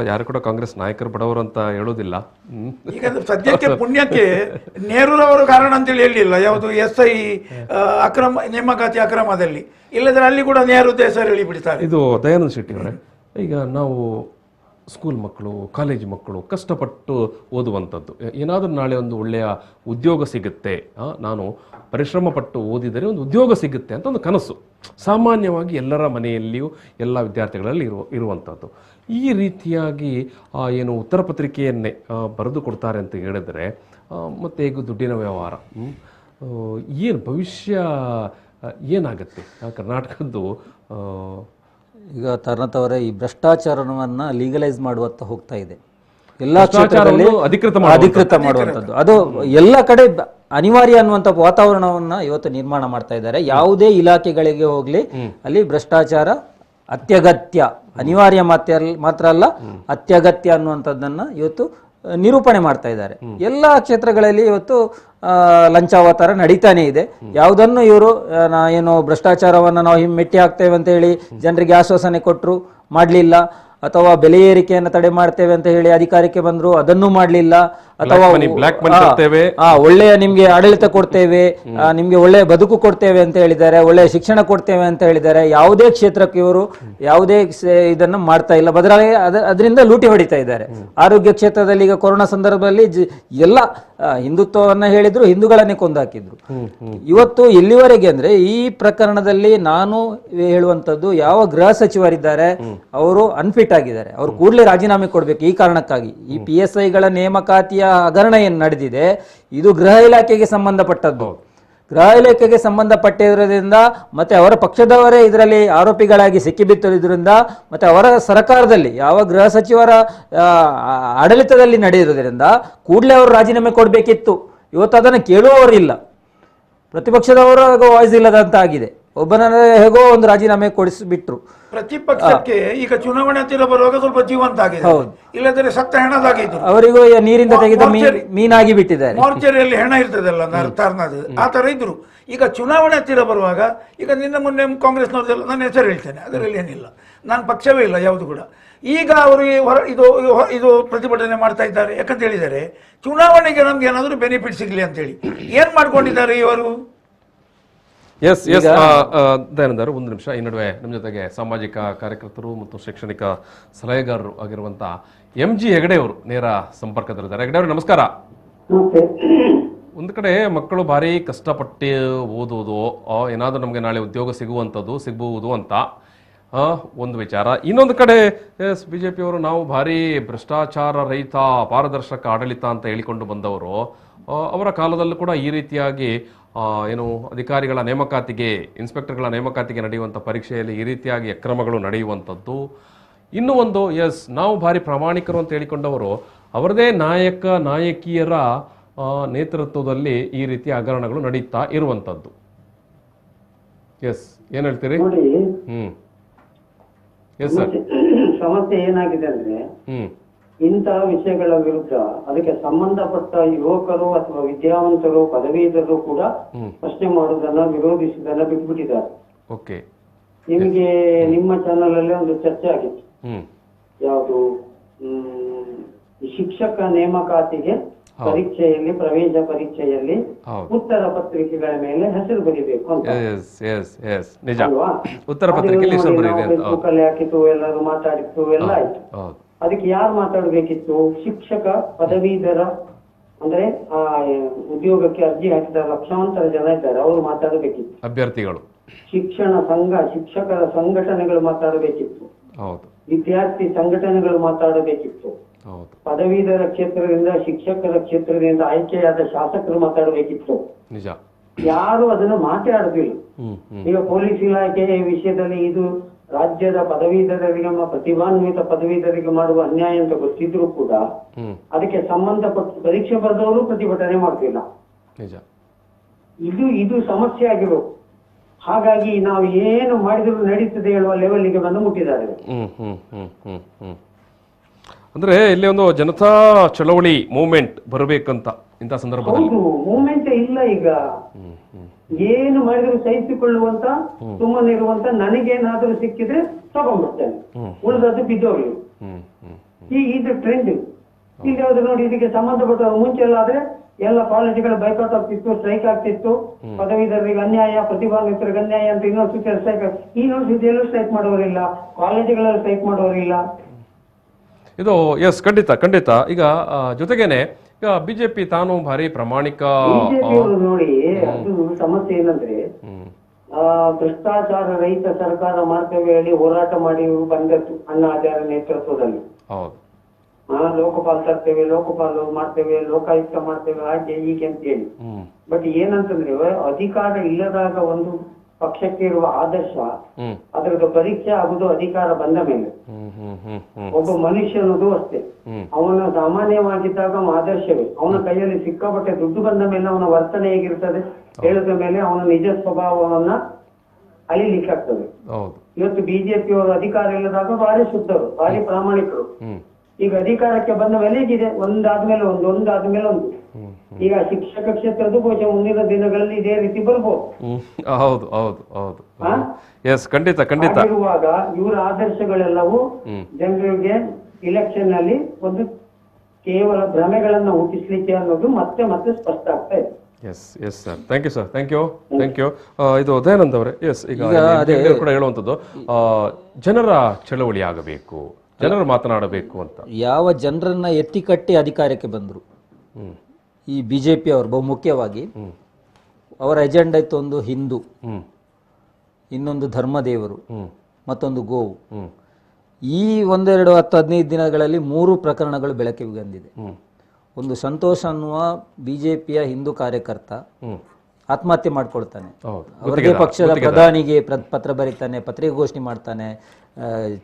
ಯಾರು ಕೂಡ ಕಾಂಗ್ರೆಸ್ ನಾಯಕರು ಬಡವರು ಅಂತ ಹೇಳೋದಿಲ್ಲ. ಈಗ ಸದ್ಯಕ್ಕೆ ಪುಣ್ಯಕ್ಕೆ ನೆಹರೂರವರು ಕಾರಣ ಅಂತೇಳಿ ಹೇಳಿಲ್ಲ, ಯಾವುದು SI ಅಕ್ರಮ ನೇಮಕಾತಿ ಅಕ್ರಮದಲ್ಲಿ. ಇಲ್ಲದ್ರೆ ಅಲ್ಲಿ ಕೂಡ ನೆಹರು ಹೆಸರು ಹೇಳಿ ಬಿಡ್ತಾರೆ. ಇದು ದಯಾನಂದ ಶೆಟ್ಟಿ ಅವರೇ, ಈಗ ನಾವು ಸ್ಕೂಲ್ ಮಕ್ಕಳು, ಕಾಲೇಜ್ ಮಕ್ಕಳು ಕಷ್ಟಪಟ್ಟು ಓದುವಂಥದ್ದು, ಏನಾದರೂ ನಾಳೆ ಒಂದು ಒಳ್ಳೆಯ ಉದ್ಯೋಗ ಸಿಗುತ್ತೆ, ನಾನು ಪರಿಶ್ರಮ ಪಟ್ಟು ಓದಿದರೆ ಒಂದು ಉದ್ಯೋಗ ಸಿಗುತ್ತೆ ಅಂತ ಒಂದು ಕನಸು ಸಾಮಾನ್ಯವಾಗಿ ಎಲ್ಲರ ಮನೆಯಲ್ಲಿಯೂ ಎಲ್ಲ ವಿದ್ಯಾರ್ಥಿಗಳಲ್ಲಿ ಇರುವಂಥದ್ದು. ಈ ರೀತಿಯಾಗಿ ಏನು ಉತ್ತರ ಪತ್ರಿಕೆಯನ್ನೇ ಬರೆದು ಕೊಡ್ತಾರೆ ಅಂತ ಹೇಳಿದರೆ, ಮತ್ತು ಈಗ ದುಡ್ಡಿನ ವ್ಯವಹಾರ, ಏನು ಭವಿಷ್ಯ ಏನಾಗುತ್ತೆ ಕರ್ನಾಟಕದ್ದು? ಈಗ ತರ್ನತವರೇ ಈ ಭ್ರಷ್ಟಾಚಾರವನ್ನು ಲೀಗಲೈಸ್ ಮಾಡುವತ್ತ ಹೋಗ್ತಾ ಇದೆ. ಎಲ್ಲ ಕ್ಷೇತ್ರದಲ್ಲಿ ಅಧಿಕೃತ ಮಾಡುವಂಥದ್ದು, ಅದು ಎಲ್ಲ ಕಡೆ ಅನಿವಾರ್ಯ ಅನ್ನುವಂಥ ವಾತಾವರಣವನ್ನ ಇವತ್ತು ನಿರ್ಮಾಣ ಮಾಡ್ತಾ ಇದ್ದಾರೆ. ಯಾವುದೇ ಇಲಾಖೆಗಳಿಗೆ ಹೋಗ್ಲಿ ಅಲ್ಲಿ ಭ್ರಷ್ಟಾಚಾರ ಅತ್ಯಗತ್ಯ, ಅನಿವಾರ್ಯ ಮಾತ್ರ ಅಲ್ಲ ಅತ್ಯಗತ್ಯ ಅನ್ನುವಂಥದ್ದನ್ನ ಇವತ್ತು ನಿರೂಪಣೆ ಮಾಡ್ತಾ ಇದ್ದಾರೆ. ಎಲ್ಲ ಕ್ಷೇತ್ರಗಳಲ್ಲಿ ಇವತ್ತು ಲಂಚಾವತಾರ ನಡೀತಾನೆ ಇದೆ. ಯಾವುದನ್ನು ಇವರು ಏನು ಭ್ರಷ್ಟಾಚಾರವನ್ನು ನಾವು ಮೆಟ್ಟಿ ಹಾಕ್ತೇವೆ ಅಂತ ಹೇಳಿ ಜನರಿಗೆ ಆಶ್ವಾಸನೆ ಕೊಟ್ಟರು, ಮಾಡಲಿಲ್ಲ. ಅಥವಾ ಬೆಲೆ ಏರಿಕೆಯನ್ನು ತಡೆ ಮಾಡ್ತೇವೆ ಅಂತ ಹೇಳಿ ಅಧಿಕಾರಕ್ಕೆ ಬಂದ್ರು, ಅದನ್ನು ಮಾಡಲಿಲ್ಲ. ಅಥವಾ ಒಳ್ಳೆಯ ನಿಮ್ಗೆ ಆಡಳಿತ ಕೊಡ್ತೇವೆ, ನಿಮ್ಗೆ ಒಳ್ಳೆಯ ಬದುಕು ಕೊಡ್ತೇವೆ ಅಂತ ಹೇಳಿದ್ದಾರೆ, ಒಳ್ಳೆಯ ಶಿಕ್ಷಣ ಕೊಡ್ತೇವೆ ಅಂತ ಹೇಳಿದ್ದಾರೆ. ಯಾವುದೇ ಕ್ಷೇತ್ರಕ್ಕೆ ಇವರು ಯಾವುದೇ ಇದನ್ನು ಮಾಡ್ತಾ ಇಲ್ಲ, ಬದಲಾಗಿ ಅದರಿಂದ ಲೂಟಿ ಹೊಡಿತಾ ಇದ್ದಾರೆ. ಆರೋಗ್ಯ ಕ್ಷೇತ್ರದಲ್ಲಿ ಈಗ ಕೊರೋನಾ ಸಂದರ್ಭದಲ್ಲಿ ಎಲ್ಲ ಹಿಂದುತ್ವವನ್ನ ಹೇಳಿದ್ರು, ಹಿಂದೂಗಳನ್ನೇ ಕೊಂದಾಕಿದ್ರು. ಇವತ್ತು ಎಲ್ಲಿವರೆಗೆ ಅಂದ್ರೆ ಈ ಪ್ರಕರಣದಲ್ಲಿ ನಾನು ಹೇಳುವಂತದ್ದು, ಯಾವ ಗೃಹ ಸಚಿವರಿದ್ದಾರೆ ಅವರು ಅನ್ಫಿಟ್ ಆಗಿದ್ದಾರೆ, ಅವರು ಕೂಡಲೇ ರಾಜೀನಾಮೆ ಕೊಡ್ಬೇಕು. ಈ ಕಾರಣಕ್ಕಾಗಿ ಈ PSIಗಳ ನೇಮಕಾತಿಯ ಹಗರಣ ಏನು ನಡೆದಿದೆ ಇದು ಗೃಹ ಇಲಾಖೆಗೆ ಸಂಬಂಧಪಟ್ಟದ್ದು. ಗೃಹ ಇಲಾಖೆಗೆ ಸಂಬಂಧಪಟ್ಟಿರೋದ್ರಿಂದ ಮತ್ತೆ ಅವರ ಪಕ್ಷದವರೇ ಇದರಲ್ಲಿ ಆರೋಪಿಗಳಾಗಿ ಸಿಕ್ಕಿಬಿತ್ತಿರೋದ್ರಿಂದ ಮತ್ತೆ ಅವರ ಸರ್ಕಾರದಲ್ಲಿ ಯಾವ ಗೃಹ ಸಚಿವರ ಆಡಳಿತದಲ್ಲಿ ನಡೆದಿರೋದ್ರಿಂದ ಕೂಡಲೇ ಅವರು ರಾಜೀನಾಮೆ ಕೊಡಬೇಕಿತ್ತು. ಇವತ್ತು ಅದನ್ನು ಕೇಳುವವರಿಲ್ಲ, ಪ್ರತಿಪಕ್ಷದವರ ವಾಯ್ಸ್ ಇಲ್ಲದಂತ ಆಗಿದೆ. ಒಬ್ಬನ ಹೇಗೋ ಒಂದು ರಾಜೀನಾಮೆ ಕೊಡಿಸಿಬಿಟ್ರು. ಪ್ರತಿಪಕ್ಷಕ್ಕೆ ಈಗ ಚುನಾವಣೆ ಹತ್ತಿರ ಬರುವಾಗ ಸ್ವಲ್ಪ ಜೀವಂತ ಆಗಿದೆ, ಇಲ್ಲದ್ರೆ ಸತ್ತ ಹೆಣದಾಗಿದ್ರು. ಅವರಿಗೂ ನೀರಿಂದ ತೆಗೆದ ಮೀನಾಗಿ ಬಿಟ್ಟಿದ್ದಾರೆ. ಮಾರ್ಚರಿಯಲ್ಲಿ ಹೆಣ ಇರ್ತದಲ್ಲ ತಾರ್ನದು, ಆ ತರ ಇದ್ರು. ಈಗ ಚುನಾವಣೆ ಹತ್ತಿರ ಬರುವಾಗ, ಈಗ ನಿನ್ನ ಮೊನ್ನೆ ಕಾಂಗ್ರೆಸ್ನವ್ರದೆಲ್ಲ ನನ್ನ ಹೆಸರು ಹೇಳ್ತೇನೆ, ಅದರಲ್ಲಿ ಏನಿಲ್ಲ, ನಾನು ಪಕ್ಷವೇ ಇಲ್ಲ ಯಾವುದು ಕೂಡ. ಈಗ ಅವರು ಇದು ಪ್ರತಿಭಟನೆ ಮಾಡ್ತಾ ಇದ್ದಾರೆ. ಯಾಕಂತ ಹೇಳಿದರೆ ಚುನಾವಣೆಗೆ ನಮ್ಗೆ ಏನಾದರೂ ಬೆನಿಫಿಟ್ ಸಿಗ್ಲಿ ಅಂತೇಳಿ ಏನ್ ಮಾಡ್ಕೊಂಡಿದ್ದಾರೆ ಇವರು. ಎಸ್ ದಯಾನಂದರು, ಒಂದು ನಿಮಿಷ. ಈ ನಡುವೆ ನಮ್ಮ ಜೊತೆಗೆ ಸಾಮಾಜಿಕ ಕಾರ್ಯಕರ್ತರು ಮತ್ತು ಶೈಕ್ಷಣಿಕ ಸಲಹೆಗಾರರು ಆಗಿರುವಂತ MG ಹೆಗಡೆ ಅವರು ನೇರ ಸಂಪರ್ಕದಲ್ಲಿದ್ದಾರೆ. ಹೆಗಡೆ ಅವರು ನಮಸ್ಕಾರ. ಒಂದು ಕಡೆ ಮಕ್ಕಳು ಭಾರಿ ಕಷ್ಟಪಟ್ಟು ಓದುವುದು, ಏನಾದರೂ ನಮಗೆ ನಾಳೆ ಉದ್ಯೋಗ ಸಿಗಬಹುದು ಅಂತ ಒಂದು ವಿಚಾರ. ಇನ್ನೊಂದು ಕಡೆ BJP ಅವರು ನಾವು ಭಾರಿ ಭ್ರಷ್ಟಾಚಾರ ರಹಿತ ಪಾರದರ್ಶಕ ಆಡಳಿತ ಅಂತ ಹೇಳಿಕೊಂಡು ಬಂದವರು. ಅವರ ಕಾಲದಲ್ಲೂ ಕೂಡ ಈ ರೀತಿಯಾಗಿ ಏನು ಅಧಿಕಾರಿಗಳ ನೇಮಕಾತಿಗೆ, ಇನ್ಸ್ಪೆಕ್ಟರ್ಗಳ ನೇಮಕಾತಿಗೆ ನಡೆಯುವಂಥ ಪರೀಕ್ಷೆಯಲ್ಲಿ ಈ ರೀತಿಯಾಗಿ ಅಕ್ರಮಗಳು ನಡೆಯುವಂಥದ್ದು. ಇನ್ನೂ ಒಂದು, ನಾವು ಭಾರಿ ಪ್ರಾಮಾಣಿಕರು ಅಂತ ಹೇಳಿಕೊಂಡವರು ಅವರದೇ ನಾಯಕಿಯರ ನೇತೃತ್ವದಲ್ಲಿ ಈ ರೀತಿಯ ಹಗರಣಗಳು ನಡೀತಾ ಇರುವಂಥದ್ದು. ಏನ್ ಹೇಳ್ತೀರಿ? ಸಮಸ್ಯೆ ಏನಾಗಿದೆ ಅಂದ್ರೆ, ಇಂತಹ ವಿಷಯಗಳ ವಿರುದ್ಧ ಅದಕ್ಕೆ ಸಂಬಂಧಪಟ್ಟ ಯುವಕರು ಅಥವಾ ವಿದ್ಯಾವಂತರು, ಪದವೀಧರರು ಕೂಡ ಪ್ರಶ್ನೆ ಮಾಡುವುದನ್ನ, ವಿರೋಧಿಸುವುದನ್ನ ಬಿಟ್ಬಿಟ್ಟಿದ್ದಾರೆ. ನಿಮಗೆ ನಿಮ್ಮ ಚಾನೆಲ್ ಅಲ್ಲಿ ಒಂದು ಚರ್ಚೆ ಆಗಿತ್ತು, ಯಾವುದು ಶಿಕ್ಷಕ ನೇಮಕಾತಿಗೆ ಪರೀಕ್ಷೆಯಲ್ಲಿ, ಪ್ರವೇಶ ಪರೀಕ್ಷೆಯಲ್ಲಿ ಉತ್ತರ ಪತ್ರಿಕೆಗಳ ಮೇಲೆ ಹೆಸರು ಬರೀಬೇಕು ಅಂತ ಅಲ್ವಾ? ಫೇಸ್ಬುಕ್ ಅಲ್ಲಿ ಹಾಕಿತ್ತು, ಎಲ್ಲರೂ ಮಾತಾಡಿತ್ತು, ಎಲ್ಲ ಆಯ್ತು. ಅದಕ್ಕೆ ಯಾರು ಮಾತಾಡ್ಬೇಕಿತ್ತು? ಶಿಕ್ಷಕ ಪದವೀಧರ, ಅಂದ್ರೆ ಆ ಉದ್ಯೋಗಕ್ಕೆ ಅರ್ಜಿ ಹಾಕಿದ ಲಕ್ಷಾಂತರ ಜನ ಇದ್ದಾರೆ, ಅವರು ಮಾತಾಡಬೇಕಿತ್ತು. ಅಭ್ಯರ್ಥಿಗಳು, ಶಿಕ್ಷಣ ಸಂಘ, ಶಿಕ್ಷಕರ ಸಂಘಟನೆಗಳು ಮಾತಾಡಬೇಕಿತ್ತು, ವಿದ್ಯಾರ್ಥಿ ಸಂಘಟನೆಗಳು ಮಾತಾಡಬೇಕಿತ್ತು, ಪದವೀಧರ ಕ್ಷೇತ್ರದಿಂದ, ಶಿಕ್ಷಕರ ಕ್ಷೇತ್ರದಿಂದ ಆಯ್ಕೆಯಾದ ಶಾಸಕರು ಮಾತಾಡಬೇಕಿತ್ತು. ಯಾರು ಅದನ್ನು ಮಾತಾಡುದಿಲ್ಲ. ಈಗ ಪೊಲೀಸ್ ಇಲಾಖೆಯ ವಿಷಯದಲ್ಲಿ ಇದು ರಾಜ್ಯದ ಪದವೀಧರರಿಗೆ, ಪ್ರತಿಭಾನ್ವಿತ ಪದವೀಧರಿಗೆ ಮಾಡುವ ಅನ್ಯಾಯ ಅಂತ ಗೊತ್ತಿದ್ರು ಕೂಡ ಅದಕ್ಕೆ ಸಂಬಂಧಪಟ್ಟ ಪರೀಕ್ಷೆ ಬರೆದವರು ಪ್ರತಿಭಟನೆ ಮಾಡ್ತಿಲ್ಲ. ಇದು ಸಮಸ್ಯೆ ಆಗಿರೋದು. ಹಾಗಾಗಿ ನಾವು ಏನು ಮಾಡಿದ್ರು ನಡೀತದೆ ಹೇಳುವ ಲೆವೆಲ್ಗೆ ಬಂದು ಮುಟ್ಟಿದ್ದಾರೆ. ಅಂದ್ರೆ ಇಲ್ಲಿ ಒಂದು ಜನತಾ ಚಳವಳಿ ಮೂವ್ಮೆಂಟ್ ಬರಬೇಕಂತ ಇಂಥ ಸಂದರ್ಭದಲ್ಲಿ. ಹೌದು, ಮೂವ್ಮೆಂಟ್ ಇಲ್ಲ. ಈಗ ಏನು ಮಾಡಿದ್ರು ಸಹಿಸಿಕೊಳ್ಳುವಂತ, ಸುಮ್ಮನಿರುವಂತ, ನನಗೇನಾದ್ರೂ ಸಿಕ್ಕಿದ್ರೆ ತಗೊಂಡ್ಬಿಡ್ತೇನೆ, ಉಳಿದದ್ದು ಬಿದ್ದೋಗ್ಲಿ. ಇದು ಟ್ರೆಂಡ್. ಇಲ್ಲಿ ಯಾವ್ದು ನೋಡಿ, ಇದಕ್ಕೆ ಸಂಬಂಧಪಟ್ಟ ಮುಂಚೆ ಎಲ್ಲ ಆದ್ರೆ ಎಲ್ಲ ಕಾಲೇಜುಗಳು ಬೈಕಾಟ್ ಆಗ್ತಿತ್ತು, ಸ್ಟ್ರೈಕ್ ಆಗ್ತಿತ್ತು, ಪದವೀಧರರಿಗೆ ಅನ್ಯಾಯ, ಪ್ರತಿಭಾನ್ವಿತರಿಗೆ ಅನ್ಯಾಯ ಅಂತ ಯೂನಿವರ್ಸಿಟಿ ಸ್ಟ್ರೈಕ್. ಈ ಯೂನಿವರ್ಸಿಟಿಯಲ್ಲೂ ಸ್ಟ್ರೈಕ್ ಮಾಡುವವರಿಲ್ಲ, ಕಾಲೇಜುಗಳಲ್ಲಿ ಸ್ಟ್ರೈಕ್ ಮಾಡುವವರಿಲ್ಲ. ಇದು ಖಂಡಿತ. ಈಗ ಜೊತೆಗೇನೆ ಈಗ ಬಿಜೆಪಿ ತಾನು ಭಾರಿ ಪ್ರಾಮಾಣಿಕ ನೋಡಿ, ಅದು ಸಮಸ್ಯೆ ಏನಂದ್ರೆ, ಭ್ರಷ್ಟಾಚಾರ ರಹಿತ ಸರ್ಕಾರ ಮಾಡ್ತೇವೆ ಹೇಳಿ ಹೋರಾಟ ಮಾಡಿ ಬಂದದ್ದು ಅಣ್ಣಾ ಹಜಾರೆ ನೇತೃತ್ವದಲ್ಲಿ. ಲೋಕಪಾಲ್ ತರ್ತೇವೆ, ಲೋಕಪಾಲ್ ಮಾಡ್ತೇವೆ, ಲೋಕಾಯುಕ್ತ ಮಾಡ್ತೇವೆ, ಹಾಗೆ ಹೀಗೆ ಅಂತ ಹೇಳಿ. ಬಟ್ ಏನಂತಂದ್ರೆ, ಅಧಿಕಾರ ಇಲ್ಲದಾಗ ಒಂದು ಪಕ್ಷಕ್ಕೆ ಇರುವ ಆದರ್ಶ, ಅದರದ್ದು ಪರೀಕ್ಷೆ ಆಗುದು ಅಧಿಕಾರ ಬಂದ ಮೇಲೆ. ಒಬ್ಬ ಮನುಷ್ಯನದು ಅಷ್ಟೇ, ಅವನ ಸಾಮಾನ್ಯವಾಗಿದ್ದಾಗ ಆದರ್ಶವೇ. ಅವನ ಕೈಯಲ್ಲಿ ಸಿಕ್ಕಾಪಟ್ಟೆ ದುಡ್ಡು ಬಂದ ಮೇಲೆ ಅವನ ವರ್ತನೆ ಹೇಗಿರ್ತದೆ ಹೇಳಿದ ಮೇಲೆ ಅವನ ನಿಜ ಸ್ವಭಾವವನ್ನ ಅಳಿಲಿಕ್ಕಾಗ್ತದೆ. ಇವತ್ತು ಬಿಜೆಪಿಯವರು ಅಧಿಕಾರ ಇಲ್ಲದಾಗ ಭಾರಿ ಶುದ್ಧರು, ಭಾರಿ ಪ್ರಾಮಾಣಿಕರು. ಈಗ ಅಧಿಕಾರಕ್ಕೆ ಬಂದ ಮೇಲೆ ಹೇಗಿದೆ, ಒಂದಾದ್ಮೇಲೆ ಒಂದು. ಈಗ ಶಿಕ್ಷಕ ಕ್ಷೇತ್ರದ ಬಹುಶಃ ಮುಂದಿನ ದಿನಗಳಲ್ಲಿ ಇದೇ ರೀತಿ ಬರ್ಬೋದು. ಇರುವಾಗ ಇವರ ಆದರ್ಶಗಳೆಲ್ಲವೂ ಜನರಿಗೆ ಇಲೆಕ್ಷನ್ ನಲ್ಲಿ ಒಂದು ಕೇವಲ ಭ್ರಮೆಗಳನ್ನ ಹುಟ್ಟಿಸ್ಲಿಕ್ಕೆ ಅನ್ನೋದು ಮತ್ತೆ ಸ್ಪಷ್ಟ ಆಗ್ತಾ ಇದೆ. Thank you. ಇದು ದಯಾನಂದ್ ಅವರೇ, ಈಗ ಕೂಡ ಹೇಳುವಂಥದ್ದು ಜನರ ಚಳವಳಿ ಆಗಬೇಕು, ಜನರು ಮಾತನಾಡಬೇಕು ಅಂತ. ಯಾವ ಜನರನ್ನ ಎತ್ತಿ ಕಟ್ಟಿ ಅಧಿಕಾರಕ್ಕೆ ಬಂದ್ರು ಈ ಬಿಜೆಪಿ ಅವರು, ಬಹುಮುಖ್ಯವಾಗಿ ಅವರ ಎಜೆಂಡಾ ಇತ್ತು, ಒಂದು ಹಿಂದೂ, ಇನ್ನೊಂದು ಧರ್ಮದೇವರು, ಮತ್ತೊಂದು ಗೋವು. ಈ 10-15 ದಿನಗಳಲ್ಲಿ 3 ಪ್ರಕರಣಗಳು ಬೆಳಕಿಗೆ ಬಂದಿದೆ. ಒಂದು ಸಂತೋಷ್ ಅನ್ನುವ ಬಿಜೆಪಿಯ ಹಿಂದೂ ಕಾರ್ಯಕರ್ತ ಆತ್ಮಹತ್ಯೆ ಮಾಡ್ಕೊಳ್ತಾನೆ, ಅವರದೇ ಪಕ್ಷದ ಪ್ರಧಾನಿಗೆ ಪತ್ರ ಬರೀತಾನೆ, ಪತ್ರಿಕಾಗೋಷ್ಠಿ ಮಾಡ್ತಾನೆ,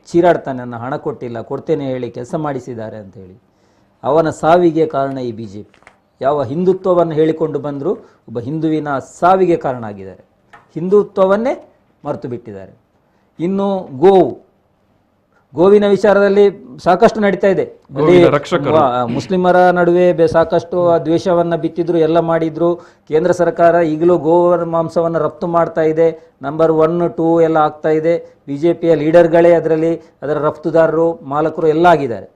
ಚೀರಾಡ್ತಾನೆ, ನನ್ನ ಹಣ ಕೊಡ್ತೇನೆ ಹೇಳಿ ಕೆಲಸ ಮಾಡಿಸಿದ್ದಾರೆ ಅಂತ ಹೇಳಿ. ಅವನ ಸಾವಿಗೆ ಕಾರಣ ಈ ಬಿಜೆಪಿ. ಯಾವ ಹಿಂದುತ್ವವನ್ನು ಹೇಳಿಕೊಂಡು ಬಂದರೂ ಒಬ್ಬ ಹಿಂದುವಿನ ಸಾವಿಗೆ ಕಾರಣ ಆಗಿದ್ದಾರೆ. ಹಿಂದುತ್ವವನ್ನೇ ಮರೆತು ಬಿಟ್ಟಿದ್ದಾರೆ. ಇನ್ನು ಗೋವಿನ ವಿಚಾರದಲ್ಲಿ ಸಾಕಷ್ಟು ನಡೀತಾ ಇದೆ. ಅಲ್ಲಿ ಮುಸ್ಲಿಮರ ನಡುವೆ ಸಾಕಷ್ಟು ದ್ವೇಷವನ್ನ ಬಿತ್ತಿದ್ರು, ಎಲ್ಲ ಮಾಡಿದ್ರು. ಕೇಂದ್ರ ಸರ್ಕಾರ ಈಗಲೂ ಗೋವರ ಮಾಂಸವನ್ನು ರಫ್ತು ಮಾಡ್ತಾ ಇದೆ. ನಂಬರ್ 1, 2 ಎಲ್ಲ ಆಗ್ತಾ ಇದೆ. ಬಿಜೆಪಿಯ ಲೀಡರ್ಗಳೇ ಅದರ ರಫ್ತುದಾರರು, ಮಾಲಕರು ಎಲ್ಲ ಆಗಿದ್ದಾರೆ.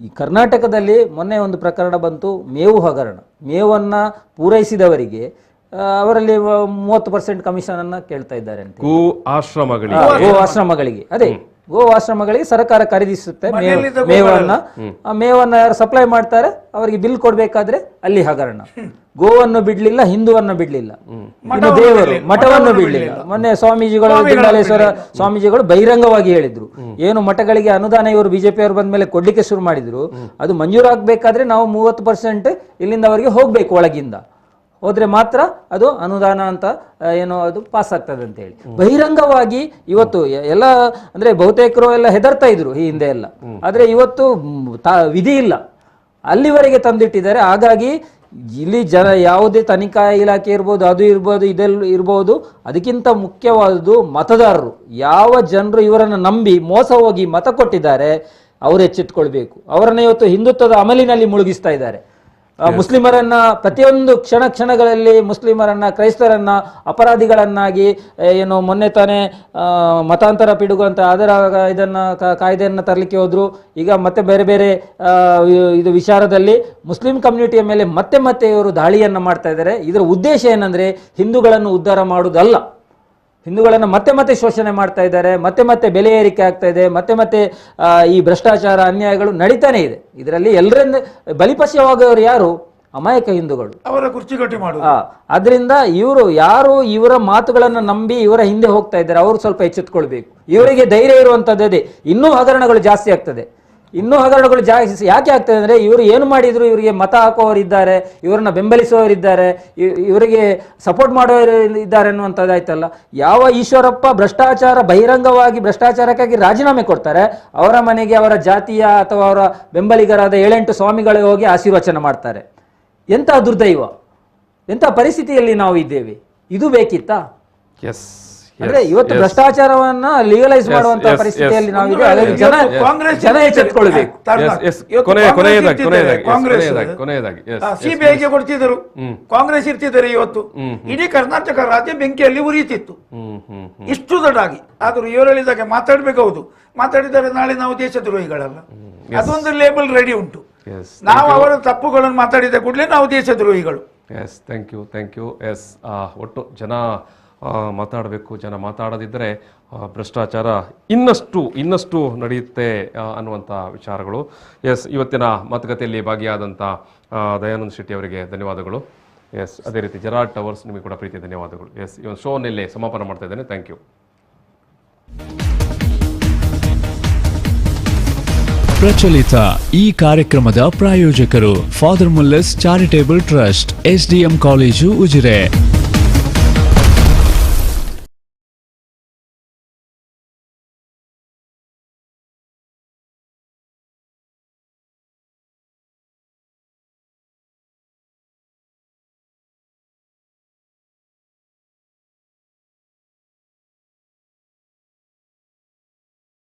ಈ ಕರ್ನಾಟಕದಲ್ಲಿ ಮೊನ್ನೆ ಒಂದು ಪ್ರಕರಣ ಬಂತು, ಮೇವು ಹಗರಣ. ಮೇವನ್ನ ಪೂರೈಸಿದವರಿಗೆ ಅವರಲ್ಲಿ 30% ಕಮಿಷನ್ ಅನ್ನ ಕೇಳ್ತಾ ಇದ್ದಾರೆ ಅಂತ. ಗೋ ಆಶ್ರಮಗಳಿಗೆ ಅದೇ ಗೋ ಆಶ್ರಮಗಳಿಗೆ ಸರ್ಕಾರ ಖರೀದಿಸುತ್ತೆ ಮೇವನ್ನ ಯಾರು ಸಪ್ಲೈ ಮಾಡ್ತಾರೆ ಅವರಿಗೆ ಬಿಲ್ ಕೊಡ್ಬೇಕಾದ್ರೆ ಅಲ್ಲಿ ಹಗರಣ. ಗೋವನ್ನು ಬಿಡ್ಲಿಲ್ಲ, ಹಿಂದುವನ್ನು ಬಿಡ್ಲಿಲ್ಲ, ಇನ್ನು ದೇವರು ಮಠವನ್ನು ಬಿಡ್ಲಿಲ್ಲ. ಮೊನ್ನೆ ಸ್ವಾಮೀಜಿಗಳು, ದಿಂಡಾಲೇಶ್ವರ ಸ್ವಾಮೀಜಿಗಳು ಬಹಿರಂಗವಾಗಿ ಹೇಳಿದ್ರು, ಏನು ಮಠಗಳಿಗೆ ಅನುದಾನ ಇವರು ಬಿಜೆಪಿಯವರು ಬಂದ ಮೇಲೆ ಕೊಡ್ಲಿಕ್ಕೆ ಶುರು ಮಾಡಿದ್ರು, ಅದು ಮಂಜೂರಾಗಬೇಕಾದ್ರೆ ನಾವು 30% ಇಲ್ಲಿಂದ ಅವರಿಗೆ ಹೋಗ್ಬೇಕು, ಒಳಗಿಂದ ಹೋದ್ರೆ ಮಾತ್ರ ಅದು ಅನುದಾನ ಅಂತ ಏನೋ ಅದು ಪಾಸ್ ಆಗ್ತದೆ ಅಂತ ಹೇಳಿ ಬಹಿರಂಗವಾಗಿ ಇವತ್ತು ಎಲ್ಲ ಅಂದ್ರೆ ಬಹುತೇಕರು ಎಲ್ಲ ಹೆದರ್ತಾ ಇದ್ರು ಈ ಹಿಂದೆ ಎಲ್ಲ. ಆದ್ರೆ ಇವತ್ತು ವಿಧಿ ಇಲ್ಲ, ಅಲ್ಲಿವರೆಗೆ ತಂದಿಟ್ಟಿದ್ದಾರೆ. ಹಾಗಾಗಿ ಇಲ್ಲಿ ಯಾವುದೇ ತನಿಖಾ ಇಲಾಖೆ ಇರ್ಬೋದು, ಅದು ಇರ್ಬೋದು, ಇದೆಲ್ಲ ಇರ್ಬೋದು, ಅದಕ್ಕಿಂತ ಮುಖ್ಯವಾದುದು ಮತದಾರರು. ಯಾವ ಜನರು ಇವರನ್ನು ನಂಬಿ ಮೋಸ ಹೋಗಿ ಮತ ಕೊಟ್ಟಿದ್ದಾರೆ ಅವರು ಎಚ್ಚೆತ್ತುಕೊಳ್ಬೇಕು. ಅವರನ್ನ ಇವತ್ತು ಹಿಂದುತ್ವದ ಅಮಲಿನಲ್ಲಿ ಮುಳುಗಿಸ್ತಾ ಇದ್ದಾರೆ. ಮುಸ್ಲಿಮರನ್ನ ಪ್ರತಿಯೊಂದು ಕ್ಷಣಗಳಲ್ಲಿ ಮುಸ್ಲಿಮರನ್ನ, ಕ್ರೈಸ್ತರನ್ನ ಅಪರಾಧಿಗಳನ್ನಾಗಿ ಏನು ಮೊನ್ನೆ ತಾನೇ ಮತಾಂತರ ಪಿಡುಗಂತ ಅದರ ಕಾಯ್ದೆಯನ್ನು ತರಲಿಕ್ಕೆ ಹೋದ್ರು. ಈಗ ಮತ್ತೆ ಬೇರೆ ಬೇರೆ ಇದು ವಿಚಾರದಲ್ಲಿ ಮುಸ್ಲಿಂ ಕಮ್ಯುನಿಟಿಯ ಮೇಲೆ ಮತ್ತೆ ಇವರು ದಾಳಿಯನ್ನ ಮಾಡ್ತಾ ಇದ್ದಾರೆ. ಇದರ ಉದ್ದೇಶ ಏನಂದ್ರೆ ಹಿಂದೂಗಳನ್ನು ಉದ್ಧಾರ ಮಾಡುವುದಲ್ಲ, ಹಿಂದೂಗಳನ್ನು ಮತ್ತೆ ಶೋಷಣೆ ಮಾಡ್ತಾ ಇದ್ದಾರೆ, ಮತ್ತೆ ಬೆಲೆ ಏರಿಕೆ ಆಗ್ತಾ ಇದೆ, ಮತ್ತೆ ಈ ಭ್ರಷ್ಟಾಚಾರ ಅನ್ಯಾಯಗಳು ನಡೀತಾನೆ ಇದೆ. ಇದರಲ್ಲಿ ಎಲ್ಲರಿಂದ ಬಲಿಪಶುವಾಗುವವರು ಯಾರು? ಅಮಾಯಕ ಹಿಂದೂಗಳು, ಅವರ ಕುರ್ಚಿಗಟ್ಟಿ ಮಾಡುವ. ಆದ್ರಿಂದ ಯಾರು ಇವರ ಮಾತುಗಳನ್ನು ನಂಬಿ ಇವರ ಹಿಂದೆ ಹೋಗ್ತಾ ಇದ್ದಾರೆ ಅವರು ಸ್ವಲ್ಪ ಎಚ್ಚೆತ್ತುಕೊಳ್ಬೇಕು. ಇವರಿಗೆ ಧೈರ್ಯ ಇರುವಂತದ್ದೇ, ಇನ್ನೂ ಹಗರಣಗಳು ಜಾಸ್ತಿ ಆಗ್ತದೆ. ಯಾಕೆ ಆಗ್ತದೆ ಅಂದ್ರೆ ಇವರು ಏನು ಮಾಡಿದ್ರು ಇವರಿಗೆ ಮತ ಹಾಕುವವರಿದ್ದಾರೆ, ಇವರನ್ನ ಬೆಂಬಲಿಸುವವರಿದ್ದಾರೆ, ಇವರಿಗೆ ಸಪೋರ್ಟ್ ಮಾಡುವವರು ಇದ್ದಾರೆ ಅನ್ನುವಂಥದ್ದಾಯ್ತಲ್ಲ. ಯಾವ ಈಶ್ವರಪ್ಪ ಬಹಿರಂಗವಾಗಿ ಭ್ರಷ್ಟಾಚಾರಕ್ಕಾಗಿ ರಾಜೀನಾಮೆ ಕೊಡ್ತಾರೆ, ಅವರ ಮನೆಗೆ ಅವರ ಜಾತಿಯ ಅಥವಾ ಅವರ ಬೆಂಬಲಿಗರಾದ 7-8 ಸ್ವಾಮಿಗಳೇ ಹೋಗಿ ಆಶೀರ್ವಚನ ಮಾಡ್ತಾರೆ. ಎಂಥ ದುರ್ದೈವ, ಎಂಥ ಪರಿಸ್ಥಿತಿಯಲ್ಲಿ ನಾವು ಇದ್ದೇವೆ. ಇದು ಬೇಕಿತ್ತಾ? ಅಂದ್ರೆ ಇವತ್ತು ಭ್ರಷ್ಟಾಚಾರವನ್ನ ಲೀಗಲೈಸ್ ಮಾಡುವಂತಹ ಪರಿಸ್ಥಿತಿಯಲ್ಲಿ ನಾವಿದೆ. ಜನ ಎಚ್ಚೆತ್ತುಕೊಳ್ಬೇಕು. ಸಿಬಿಐಗೆ ಕೊಡ್ತಿದ್ರು, ಕಾಂಗ್ರೆಸ್ ಇರ್ತಿದ್ದಾರೆ. ಇವತ್ತು ಇಡೀ ಕರ್ನಾಟಕ ರಾಜ್ಯ ಬೆಂಕಿಯಲ್ಲಿ ಉರಿಯುತ್ತಿತ್ತು, ಇಷ್ಟು ದೊಡ್ಡಾಗಿ. ಆದ್ರೂ ಇವರು ಹೇಳಿದಾಗ ಮಾತಾಡ್ಬೇಕು. ಹೌದು, ಮಾತಾಡಿದರೆ ನಾಳೆ ನಾವು ದೇಶದ್ರೋಹಿಗಳಲ್ಲ, ಅದೊಂದು ಲೇಬಲ್ ರೆಡಿ ಉಂಟು. ನಾವು ಅವರ ತಪ್ಪುಗಳನ್ನು ಮಾತಾಡಿದ ಕೂಡಲೇ ನಾವು ದೇಶದ್ರೋಹಿಗಳು. Thank you. ಒಟ್ಟು ಜನ ಮಾತಾಡಬೇಕು. ಜನ ಮಾತಾಡದಿದ್ದರೆ ಭ್ರಷ್ಟಾಚಾರ ಇನ್ನಷ್ಟು ನಡೆಯುತ್ತೆ ಅನ್ನುವಂಥ ವಿಚಾರಗಳು. ಇವತ್ತಿನ ಮಾತುಕತೆಯಲ್ಲಿ ಭಾಗಿಯಾದಂಥ ದಯಾನಂದ್ ಶೆಟ್ಟಿ ಅವರಿಗೆ ಧನ್ಯವಾದಗಳು. ಅದೇ ರೀತಿ ಜೆರಾಲ್ಡ್ ಟವರ್ಸ್ ನಿಮಗೆ ಕೂಡ ಪ್ರೀತಿಯ ಧನ್ಯವಾದಗಳು. ಈ ಒಂದು ಶೋನಲ್ಲಿ ಸಮಾಪನ ಮಾಡ್ತಾ ಇದ್ದೇನೆ. Thank you. ಪ್ರಚಲಿತ ಈ ಕಾರ್ಯಕ್ರಮದ ಪ್ರಾಯೋಜಕರು Father Muller's Charitable Trust, SDM college, Ujire.